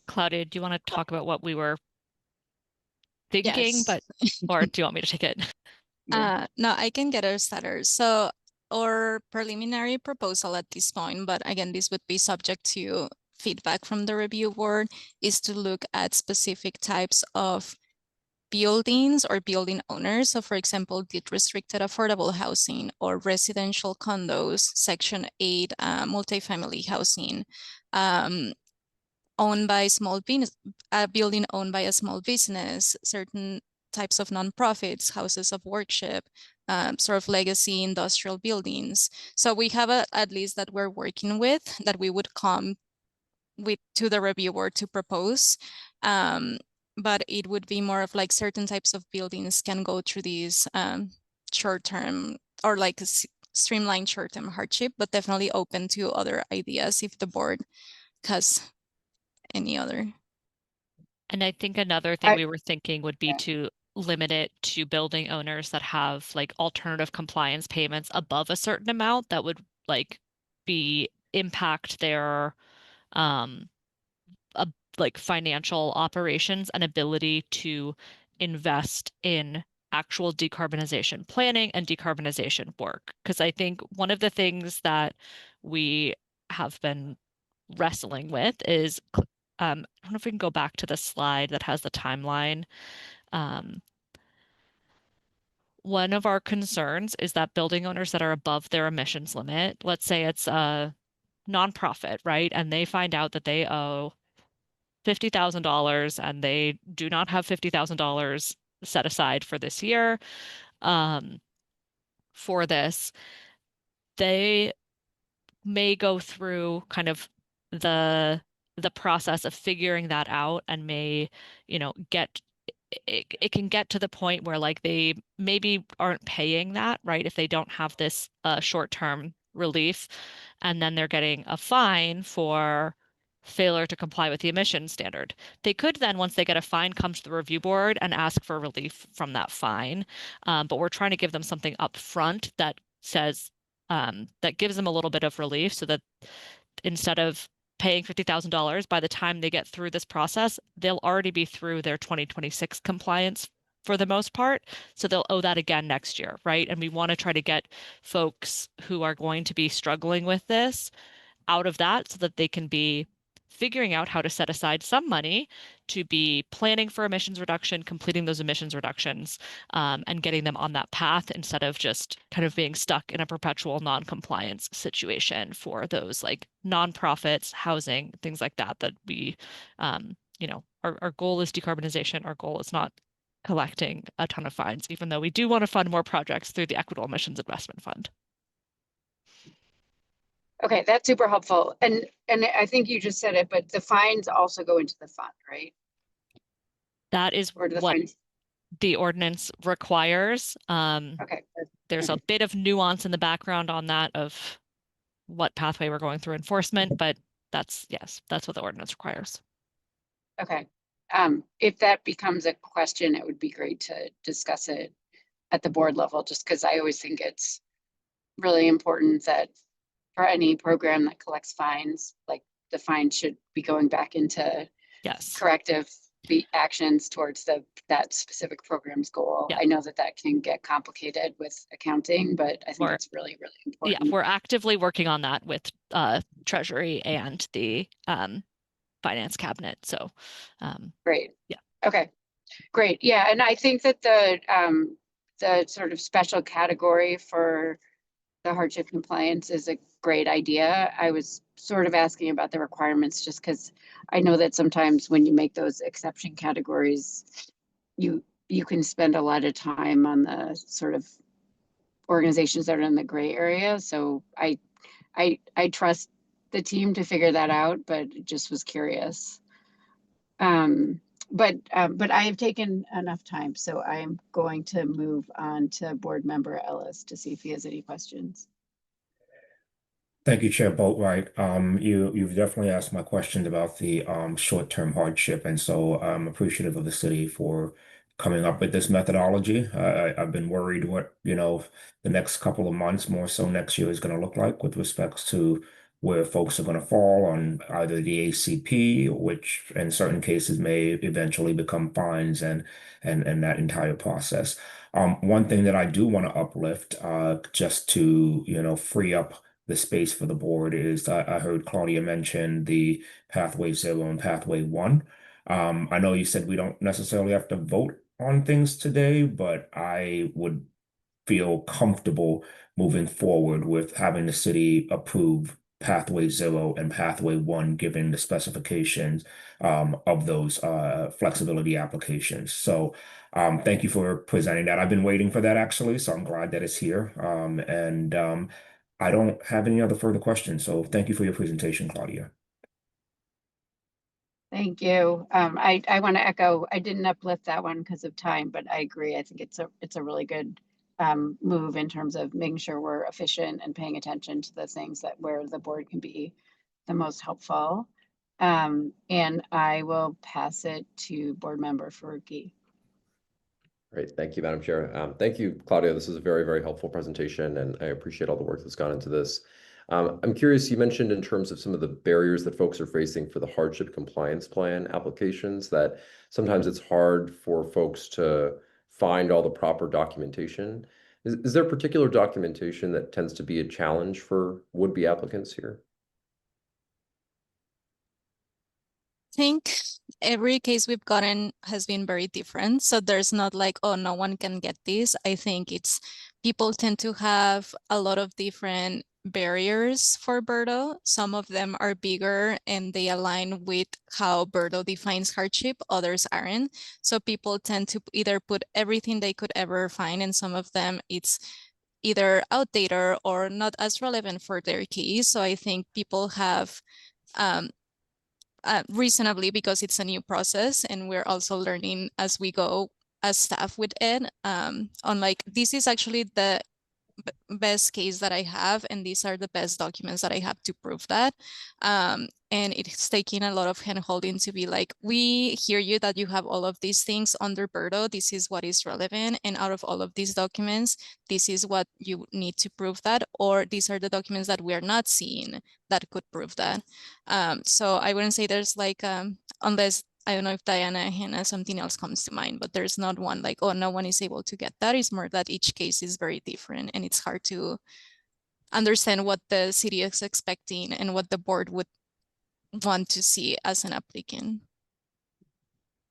Claudia, do you want to talk about what we were thinking, Yes. or do you want me to take it? No, I can get us started. So our preliminary proposal at this point, but again, this would be subject to feedback from the review board, is to look at specific types of buildings or building owners. So for example, deed restricted affordable housing or residential condos, Section 8 multifamily housing, owned by small business, a building owned by a small business, certain types of nonprofits, houses of worship, sort of legacy industrial buildings. So we have a list that we're working with that we would come with to the reviewer to propose. But it would be more of like certain types of buildings can go through these short-term or like streamlined short-term hardship, but definitely open to other ideas if the board has any other. And I think another thing we were thinking would be to limit it to building owners that have like alternative compliance payments above a certain amount that would like impact their like financial operations and ability to invest in actual decarbonization planning and decarbonization work. Because I think one of the things that we have been wrestling with is I don't know if we can go back to the slide that has the timeline. One of our concerns is that building owners that are above their emissions limit, let's say it's a nonprofit, right? And they find out that they owe $50,000 and they do not have $50,000 set aside for this year for this. They may go through kind of the process of figuring that out and may, it can get to the point where like they maybe aren't paying that, right? If they don't have this short-term relief, and then they're getting a fine for failure to comply with the emission standard. They could then, once they get a fine, come to the review board and ask for relief from that fine. But we're trying to give them something up front that says, that gives them a little bit of relief so that instead of paying $50,000, by the time they get through this process, they'll already be through their 2026 compliance for the most part. So they'll owe that again next year, right? And we want to try to get folks who are going to be struggling with this out of that so that they can be figuring out how to set aside some money to be planning for emissions reduction, completing those emissions reductions, and getting them on that path instead of just kind of being stuck in a perpetual non-compliance situation for those like nonprofits, housing, things like that, that we, you know, our goal is decarbonization. Our goal is not collecting a ton of fines, even though we do want to fund more projects through the Equitable Emissions Investment Fund. Okay, that's super helpful. And I think you just said it, but the fines also go into the fund, right? That is Or do the what fines? the ordinance requires. Okay. There's a bit of nuance in the background on that of what pathway we're going through enforcement, but that's, yes, that's what the ordinance requires. Okay. If that becomes a question, it would be great to discuss it at the board level, just because I always think it's really important that for any program that collects fines, like the fine should be going back into Yes. corrective actions towards that specific program's goal. Yeah. I know that can get complicated with accounting, but I think Or- it's really, really important. Yeah, we're actively working on that with Treasury and the Finance Cabinet. So Great. Yeah. Okay, great. Yeah, and I think that the sort of special category for the hardship compliance is a great idea. I was sort of asking about the requirements just because I know that sometimes when you make those exception categories, you can spend a lot of time on the sort of organizations that are in the gray area. So I trust the team to figure that out, but just was curious. But I have taken enough time, so I'm going to move on to board member Ellis to see if he has any questions. Thank you, Chair Boatwright. You've definitely asked my questions about the short-term hardship, and so I'm appreciative of the city for coming up with this methodology. I've been worried what, the next couple of months, more so next year, is going to look like with respects to where folks are going to fall on either the ACP, which in certain cases may eventually become fines, and that entire process. One thing that I do want to uplift, just to, free up the space for the board is I heard Claudia mention the Pathway 0 and Pathway 1. I know you said we don't necessarily have to vote on things today, but I would feel comfortable moving forward with having the city approve Pathway 0 and Pathway 1, given the specifications of those flexibility applications. So thank you for presenting that. I've been waiting for that actually, so I'm glad that it's here. I don't have any other further questions, so thank you for your presentation, Claudia. Thank you. I want to echo, I didn't uplift that one because of time, but I agree. I think it's a really good move in terms of making sure we're efficient and paying attention to the things that where the board can be the most helpful. And I will pass it to board member Faruqi. Great. Thank you, Madam Chair. Thank you, Claudia. This is a very, very helpful presentation, and I appreciate all the work that's gone into this. I'm curious, you mentioned in terms of some of the barriers that folks are facing for the hardship compliance plan applications, that sometimes it's hard for folks to find all the proper documentation. Is there particular documentation that tends to be a challenge for would-be applicants here? Think every case we've gotten has been very different. So there's not like, oh, no one can get this. I think it's people tend to have a lot of different barriers for BERDO. Some of them are bigger and they align with how BERDO defines hardship, others aren't. So people tend to either put everything they could ever find, and some of them it's either outdated or not as relevant for their case. So I think people have reasonably, because it's a new process and we're also learning as we go as staff with it. On like, this is actually the best case that I have, and these are the best documents that I have to prove that. And it's taking a lot of hand-holding to be like, we hear you that you have all of these things under BERDO. This is what is relevant. And out of all of these documents, this is what you need to prove that, or these are the documents that we are not seeing that could prove that. So I wouldn't say there's like, unless, I don't know if Diana and Hannah, something else comes to mind, but there's not one like, oh, no one is able to get that. It's more that each case is very different, and it's hard to understand what the city is expecting and what the board would want to see as an applicant.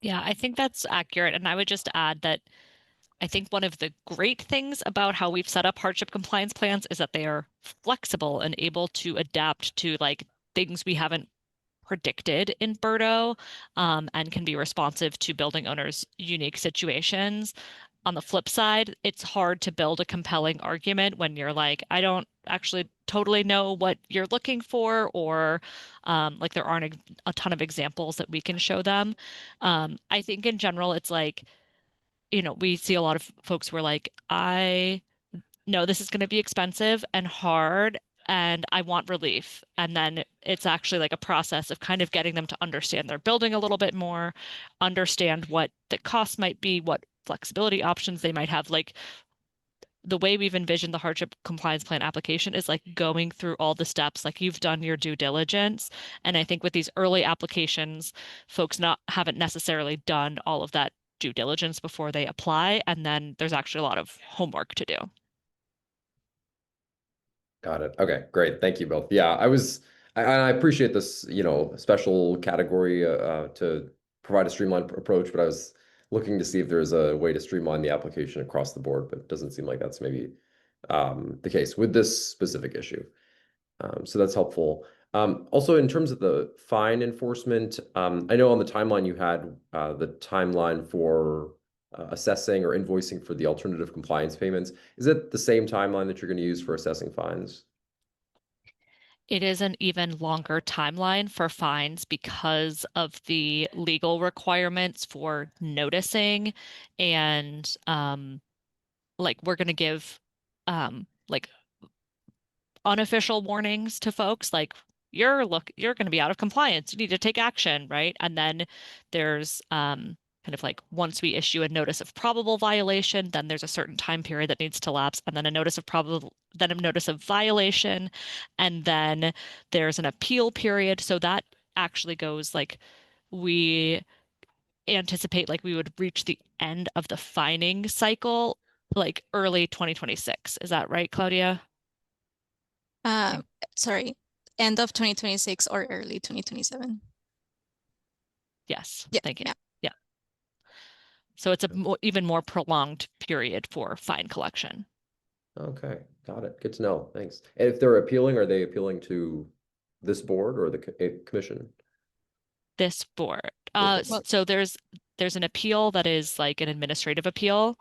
Yeah, I think that's accurate. And I would just add that I think one of the great things about how we've set up hardship compliance plans is that they are flexible and able to adapt to like things we haven't predicted in BERDO, and can be responsive to building owners' unique situations. On the flip side, it's hard to build a compelling argument when you're like, I don't actually totally know what you're looking for, or like there aren't a ton of examples that we can show them. I think in general, it's like, we see a lot of folks who are like, I know this is going to be expensive and hard, and I want relief. And then it's actually like a process of kind of getting them to understand their building a little bit more, understand what the cost might be, what flexibility options they might have. Like the way we've envisioned the hardship compliance plan application is like going through all the steps, like you've done your due diligence. And I think with these early applications, folks haven't necessarily done all of that due diligence before they apply. And then there's actually a lot of homework to do. Got it. Okay, great. Thank you both. Yeah, I appreciate this, special category to provide a streamlined approach, but I was looking to see if there's a way to streamline the application across the board, but it doesn't seem like that's maybe the case with this specific issue. So that's helpful. Also, in terms of the fine enforcement, I know on the timeline you had the timeline for assessing or invoicing for the alternative compliance payments. Is it the same timeline that you're going to use for assessing fines? It is an even longer timeline for fines because of the legal requirements for noticing, and like we're going to give like unofficial warnings to folks like you're going to be out of compliance, you need to take action, right? And then there's kind of like once we issue a notice of probable violation, then there's a certain time period that needs to lapse, and then a notice of violation, and then there's an appeal period. So that actually goes like, we anticipate like we would reach the end of the fining cycle like early 2026. Is that right, Claudia? Sorry, end of 2026 or early 2027. Yes, Yeah, thank you. yeah. Yeah. So it's even more prolonged period for fine collection. Okay, got it. Good to know. Thanks. And if they're appealing, are they appealing to this board or the commission? This board. Well, So there's an appeal that is like an administrative appeal.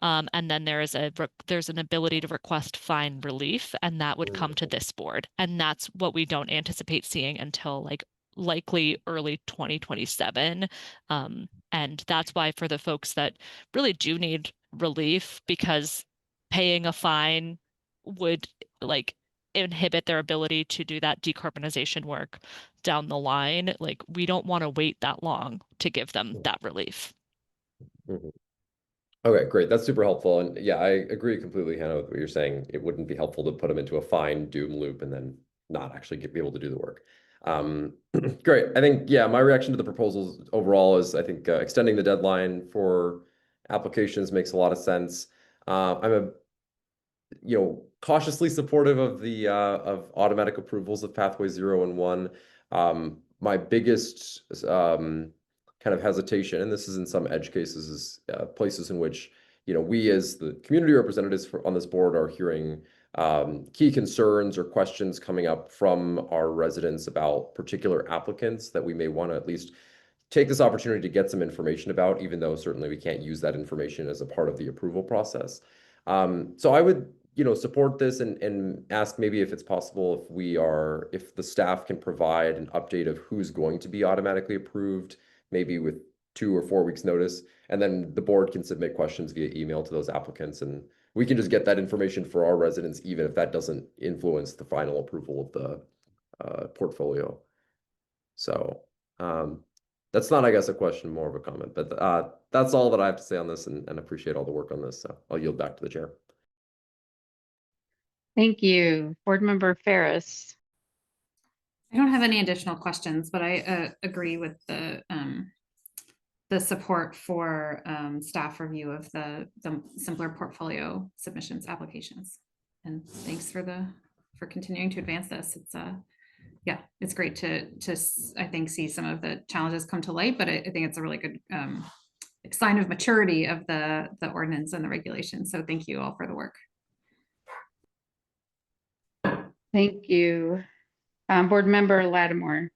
And then there's an ability to request fine relief, and that would come to this board. And that's what we don't anticipate seeing until like likely early 2027. And that's why for the folks that really do need relief, because paying a fine would like inhibit their ability to do that decarbonization work down the line. Like we don't want to wait that long to give them that relief. Mm-hmm. Okay, great. That's super helpful. And yeah, I agree completely, Hannah, with what you're saying. It wouldn't be helpful to put them into a fine doom loop and then not actually be able to do the work. Great. I think, yeah, my reaction to the proposals overall is I think extending the deadline for applications makes a lot of sense. I'm cautiously supportive of the of automatic approvals of pathway 0 and 1. My biggest kind of hesitation, and this is in some edge cases, is places in which we as the community representatives on this board are hearing key concerns or questions coming up from our residents about particular applicants that we may want to at least take this opportunity to get some information about, even though certainly we can't use that information as a part of the approval process. So I would support this and ask maybe if it's possible if the staff can provide an update of who's going to be automatically approved, maybe with 2 or 4 weeks notice, and then the board can submit questions via email to those applicants and we can just get that information for our residents, even if that doesn't influence the final approval of the portfolio. So that's not, I guess, a question, more of a comment, but that's all that I have to say on this, and appreciate all the work on this. So I'll yield back to the chair. Thank you. Board Member Ferris. I don't have any additional questions, but I agree with the support for staff review of the simpler portfolio submissions applications. And thanks for continuing to advance this. It's yeah, it's great to I think see some of the challenges come to light, but I think it's a really good sign of maturity of the ordinance and the regulations. So thank you all for the work. Thank you. Board Member Lattimore.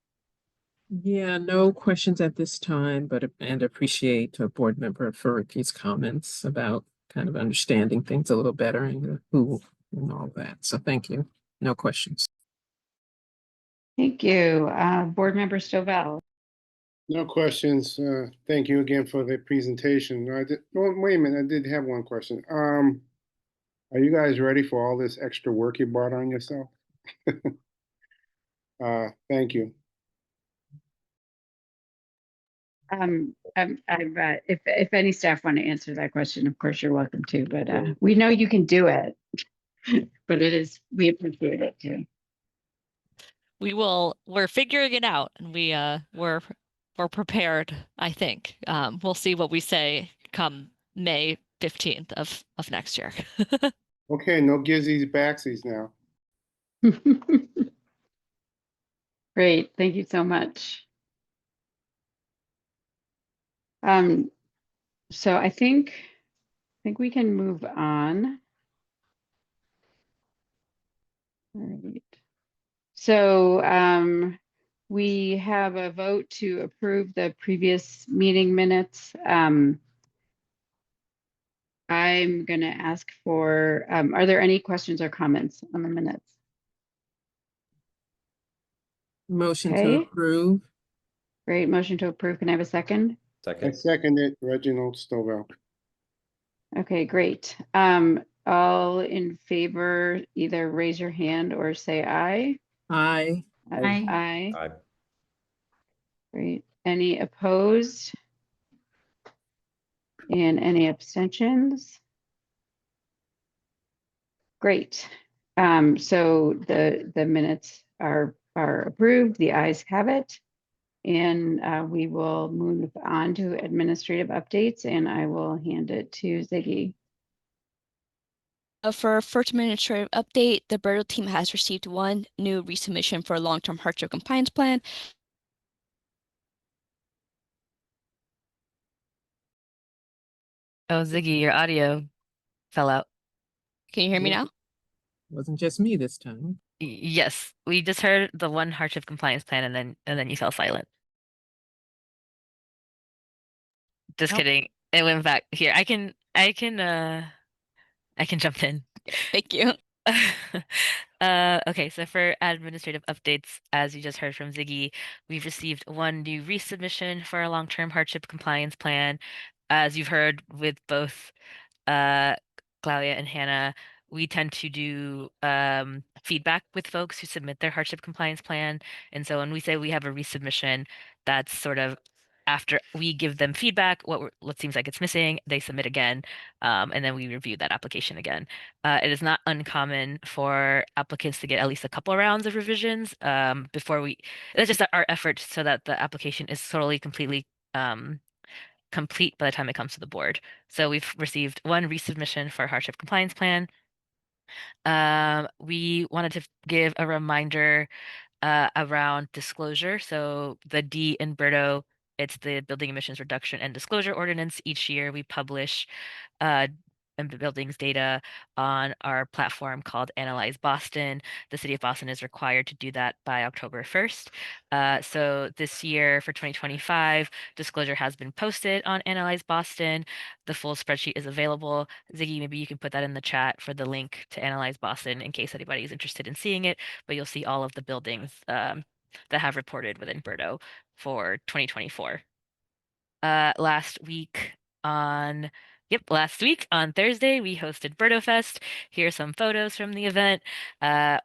Yeah, no questions at this time, but and appreciate Board Member Furity's comments about kind of understanding things a little better and who and all that. So thank you. No questions. Thank you. Board Member Stovall. No questions. Thank you again for the presentation. Wait a minute, I did have one question. Are you guys ready for all this extra work you brought on yourself? Thank you. If any staff want to answer that question, of course you're welcome to, but we know you can do it. But we appreciate it too. We're figuring it out, and we're prepared, I think. We'll see what we say come May 15th of next year. Okay, no gizzies, backsies now. Great, thank you so much. So I think we can move on. All right. So we have a vote to approve the previous meeting minutes. I'm going to ask for, are there any questions or comments on the minutes? Motion to Okay. approve. Great, motion to approve. Can I have a second? I Second. second it, Reginald Stovall. Okay, great. All in favor, either raise your hand or say aye. Aye. Aye. Aye. Aye. Great. Any opposed? And any abstentions? Great. So the minutes are approved. The ayes have it. And we will move on to administrative updates, and I will hand it to Ziggy. For first administrative update, the BERDO team has received one new resubmission for a long-term hardship compliance plan. Oh, Ziggy, your audio fell out. Can you hear me now? Wasn't just me this time. Yes, we just heard the one hardship compliance plan, and then you fell silent. Just Nope. kidding. It went back here. I can jump in. Thank you. Okay, so for administrative updates, as you just heard from Ziggy, we've received one new resubmission for a long-term hardship compliance plan. As you've heard with both Claudia and Hannah, we tend to do feedback with folks who submit their hardship compliance plan. And so when we say we have a resubmission, that's sort of after we give them feedback, what seems like it's missing, they submit again, and then we review that application again. It is not uncommon for applicants to get at least a couple of rounds of revisions before that's just our effort so that the application is totally completely complete by the time it comes to the board. So we've received one resubmission for hardship compliance plan. We wanted to give a reminder around disclosure. So the D in BERDO, it's the Building Emissions Reduction and Disclosure Ordinance. Each year we publish buildings data on our platform called Analyze Boston. The city of Boston is required to do that by October 1st. So this year for 2025, disclosure has been posted on Analyze Boston. The full spreadsheet is available. Ziggy, maybe you can put that in the chat for the link to Analyze Boston in case anybody is interested in seeing it, but you'll see all of the buildings that have reported within BERDO for 2024. Last week on Yep, last week on Thursday, we hosted BERDO Fest. Here are some photos from the event.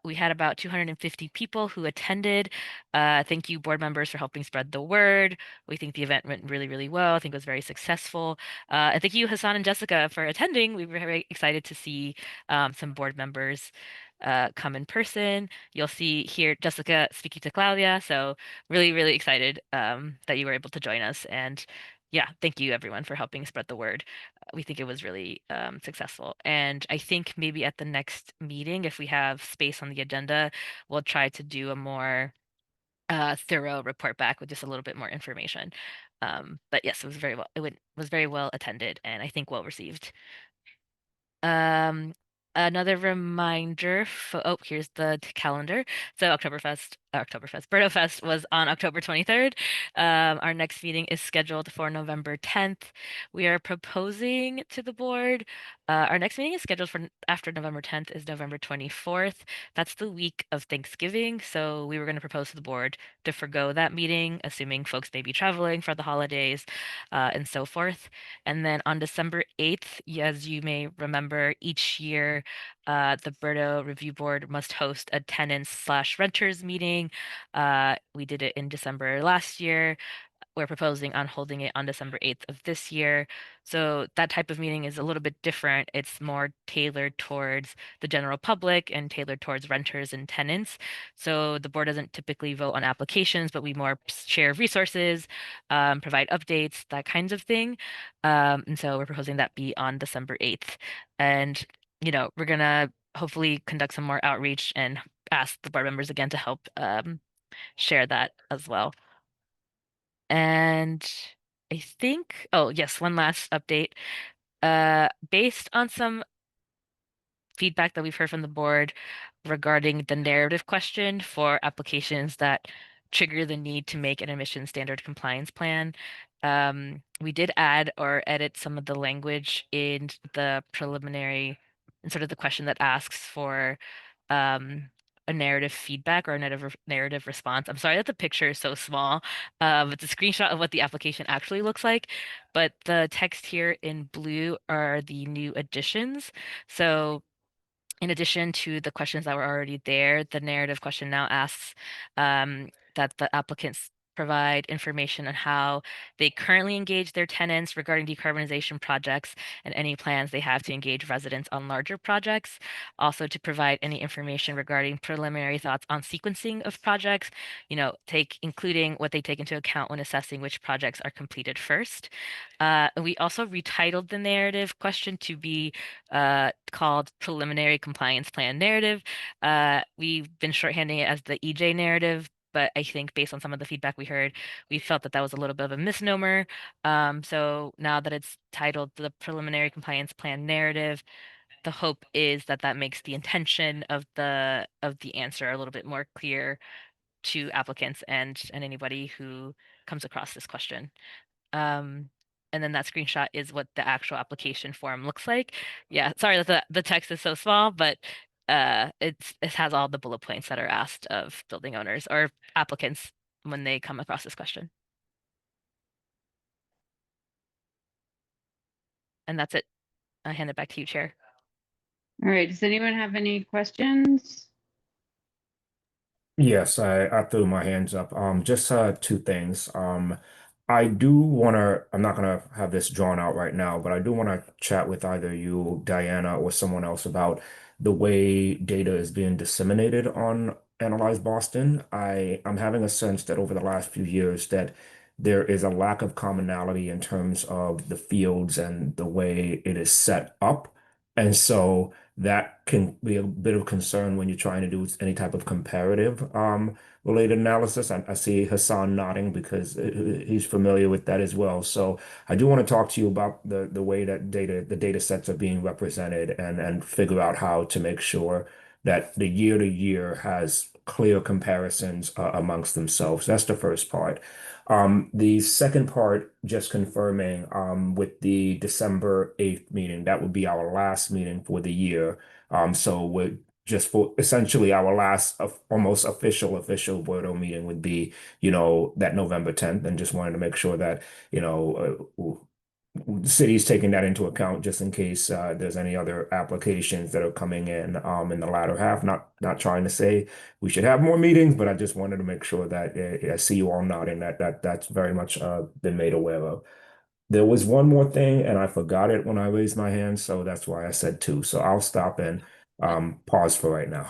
We had about 250 people who attended. Thank you, board members, for helping spread the word. We think the event went really, really well. I think it was very successful. And thank you, Hassan and Jessica, for attending. We were very excited to see some board members come in person. You'll see here Jessica speaking to Claudia. So really, really excited that you were able to join us. And yeah, thank you everyone for helping spread the word. We think it was really successful. And I think maybe at the next meeting, if we have space on the agenda, we'll try to do a more thorough report back with just a little bit more information. But yes, it was very well. Was very well attended, and I think well received. Um, Another reminder oh, here's the calendar. So BERDO Fest was on October 23rd. Our next meeting is scheduled for November 10th. We are proposing to the board. Our next meeting is scheduled for after November 10th is November 24th. That's the week of Thanksgiving. So we were going to propose to the board to forgo that meeting, assuming folks may be traveling for the holidays, and so forth. And then on December 8th, as you may remember, each year the BERDO Review Board must host a tenants/renters meeting. We did it in December last year. We're proposing on holding it on December 8th of this year. So that type of meeting is a little bit different. It's more tailored towards the general public and tailored towards renters and tenants. So the board doesn't typically vote on applications, but we more share resources, provide updates, that kinds of thing. And so we're proposing that be on December 8th. And, we're gonna hopefully conduct some more outreach and ask the board members again to help share that as well. And I think, oh yes, one last update. Based on some feedback that we've heard from the board regarding the narrative question for applications that trigger the need to make an emission standard compliance plan, we did add or edit some of the language in the preliminary and sort of the question that asks for um, a narrative feedback or a narrative response. I'm sorry that the picture is so small. It's a screenshot of what the application actually looks like, but the text here in blue are the new additions. So in addition to the questions that were already there, the narrative question now asks that the applicants provide information on how they currently engage their tenants regarding decarbonization projects and any plans they have to engage residents on larger projects. Also to provide any information regarding preliminary thoughts on sequencing of projects, including what they take into account when assessing which projects are completed first. We also retitled the narrative question to be called Preliminary Compliance Plan Narrative. We've been shorthanding it as the EJ narrative, but I think based on some of the feedback we heard, we felt that that was a little bit of a misnomer. So now that it's titled the Preliminary Compliance Plan Narrative, the hope is that that makes the intention of the answer a little bit more clear to applicants and anybody who comes across this question. Um, and then that screenshot is what the actual application form looks like. Yeah, sorry that the text is so small, but it has all the bullet points that are asked of building owners or applicants when they come across this question. And that's it. I hand it back to you, Chair. All right, does anyone have any questions? Yes, I threw my hands up. Just two things. I do want to, I'm not going to have this drawn out right now, but I do want to chat with either you, Diana, or someone else about the way data is being disseminated on Analyze Boston. I'm having a sense that over the last few years that there is a lack of commonality in terms of the fields and the way it is set up. And so that can be a bit of concern when you're trying to do any type of comparative related analysis. I see Hassan nodding because he's familiar with that as well. So I do want to talk to you about the way that the data sets are being represented and figure out how to make sure that the year to year has clear comparisons amongst themselves. That's the first part. The second part, just confirming with the December 8th meeting, that would be our last meeting for the year. So we're just for essentially our last almost official BERDO meeting would be, that November 10th, and just wanted to make sure that, the city's taking that into account just in case there's any other applications that are coming in the latter half. Not trying to say we should have more meetings, but I just wanted to make sure that I see you all nodding that's very much been made aware of. There was one more thing, and I forgot it when I raised my hand, so that's why I said two. So I'll stop and pause for right now.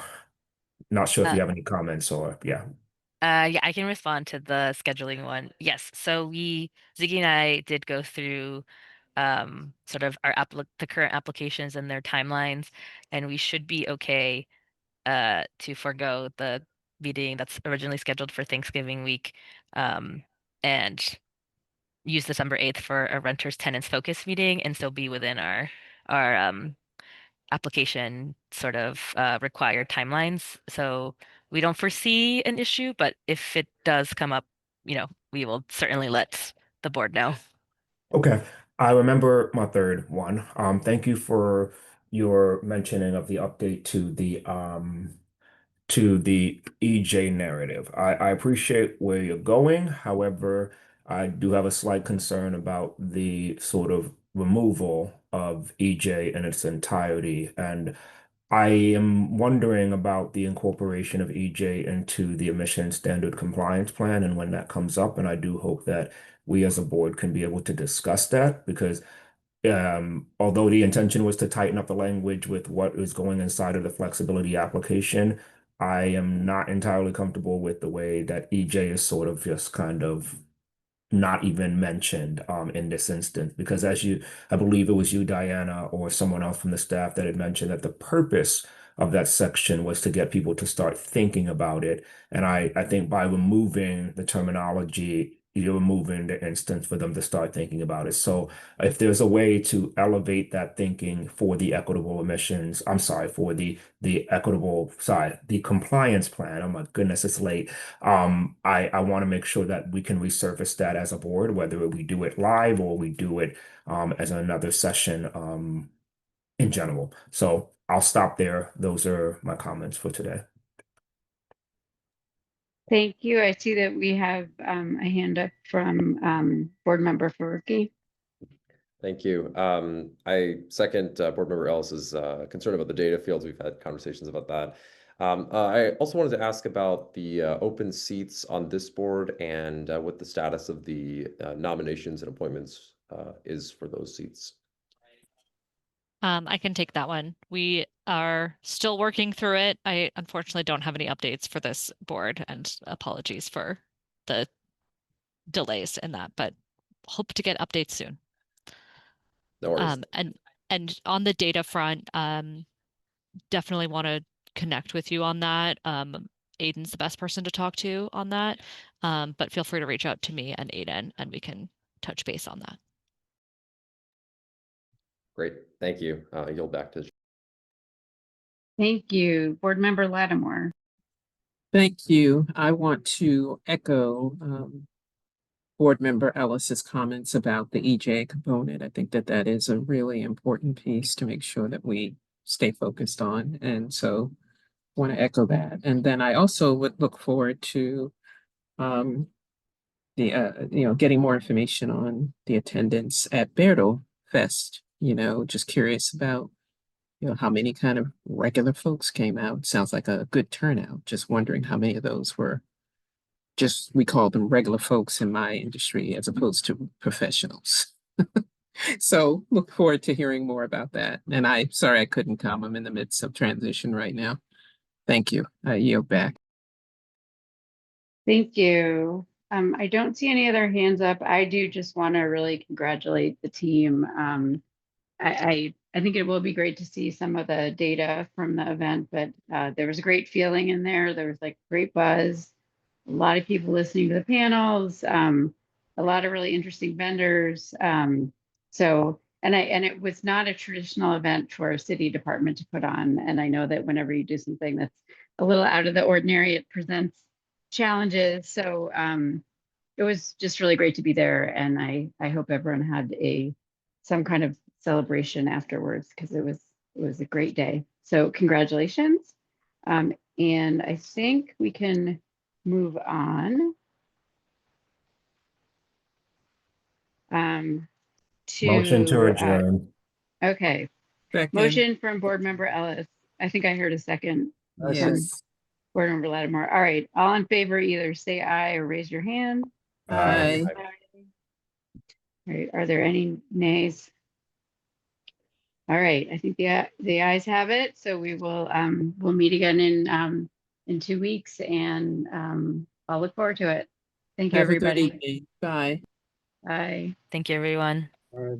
Not sure if Uh, you have any comments or yeah. yeah, I can respond to the scheduling one. Yes, so Ziggy and I did go through sort of the current applications and their timelines, and we should be okay to forego the meeting that's originally scheduled for Thanksgiving week, and use December 8th for a renters tenants focus meeting and still be within our application sort of required timelines. So we don't foresee an issue, but if it does come up, we will certainly let the board know. Okay. I remember my third one. Thank you for your mentioning of the update to the EJ narrative. I appreciate where you're going. However, I do have a slight concern about the sort of removal of EJ in its entirety. And I am wondering about the incorporation of EJ into the emission standard compliance plan and when that comes up. And I do hope that we as a board can be able to discuss that because although the intention was to tighten up the language with what is going inside of the flexibility application, I am not entirely comfortable with the way that EJ is sort of just kind of not even mentioned in this instance because I believe it was you, Diana, or someone else from the staff that had mentioned that the purpose of that section was to get people to start thinking about it. And I think by removing the terminology, you're removing the instance for them to start thinking about it. So if there's a way to elevate that thinking for the equitable emissions, I'm sorry, for the compliance plan. Oh my goodness, it's late. I want to make sure that we can resurface that as a board, whether we do it live or we do it as another session in general. So I'll stop there. Those are my comments for today. Thank you. I see that we have a hand up from Board Member Faruqi. Thank you. I second Board Member Ellis's concern about the data fields. We've had conversations about that. I also wanted to ask about the open seats on this board and what the status of the nominations and appointments is for those seats. I can take that one. We are still working through it. I unfortunately don't have any updates for this board, and apologies for the delays in that, but hope to get updates soon. No worries. And on the data front, definitely want to connect with you on that. Aiden's the best person to talk to on that. But feel free to reach out to me and Aiden, and we can touch base on that. Great. Thank you. Yield back to. Thank you. Board Member Lattimore. Thank you. I want to echo Board Member Ellis's comments about the EJ component. I think that that is a really important piece to make sure that we stay focused on. And so I want to echo that. And then I also would look forward to getting more information on the attendance at BERDO Fest. Just curious about how many kind of regular folks came out. Sounds like a good turnout. Just wondering how many of those were we call them regular folks in my industry as opposed to professionals. So look forward to hearing more about that. And sorry I couldn't come. I'm in the midst of transition right now. Thank you. I yield back. Thank you. I don't see any other hands up. I do just want to really congratulate the team. I think it will be great to see some of the data from the event, but there was a great feeling in there. There was like great buzz, a lot of people listening to the panels, a lot of really interesting vendors. And it was not a traditional event for a city department to put on. And I know that whenever you do something that's a little out of the ordinary, it presents challenges. So it was just really great to be there. And I hope everyone had some kind of celebration afterwards because it was a great day. So congratulations. And I think we can move on Motion to to, adjourn. okay, Second, motion from Board Member Ellis. I think I heard a second from yes. Board Member Lattimore. All right, all in favor, either say aye or raise your hand. Aye. All right, are there any nays? All right, I think the ayes have it. So we will we'll meet again in 2 weeks, and I'll look forward to it. Thank you, Have a good everybody. evening. Bye. Bye. Thank you, everyone. All right.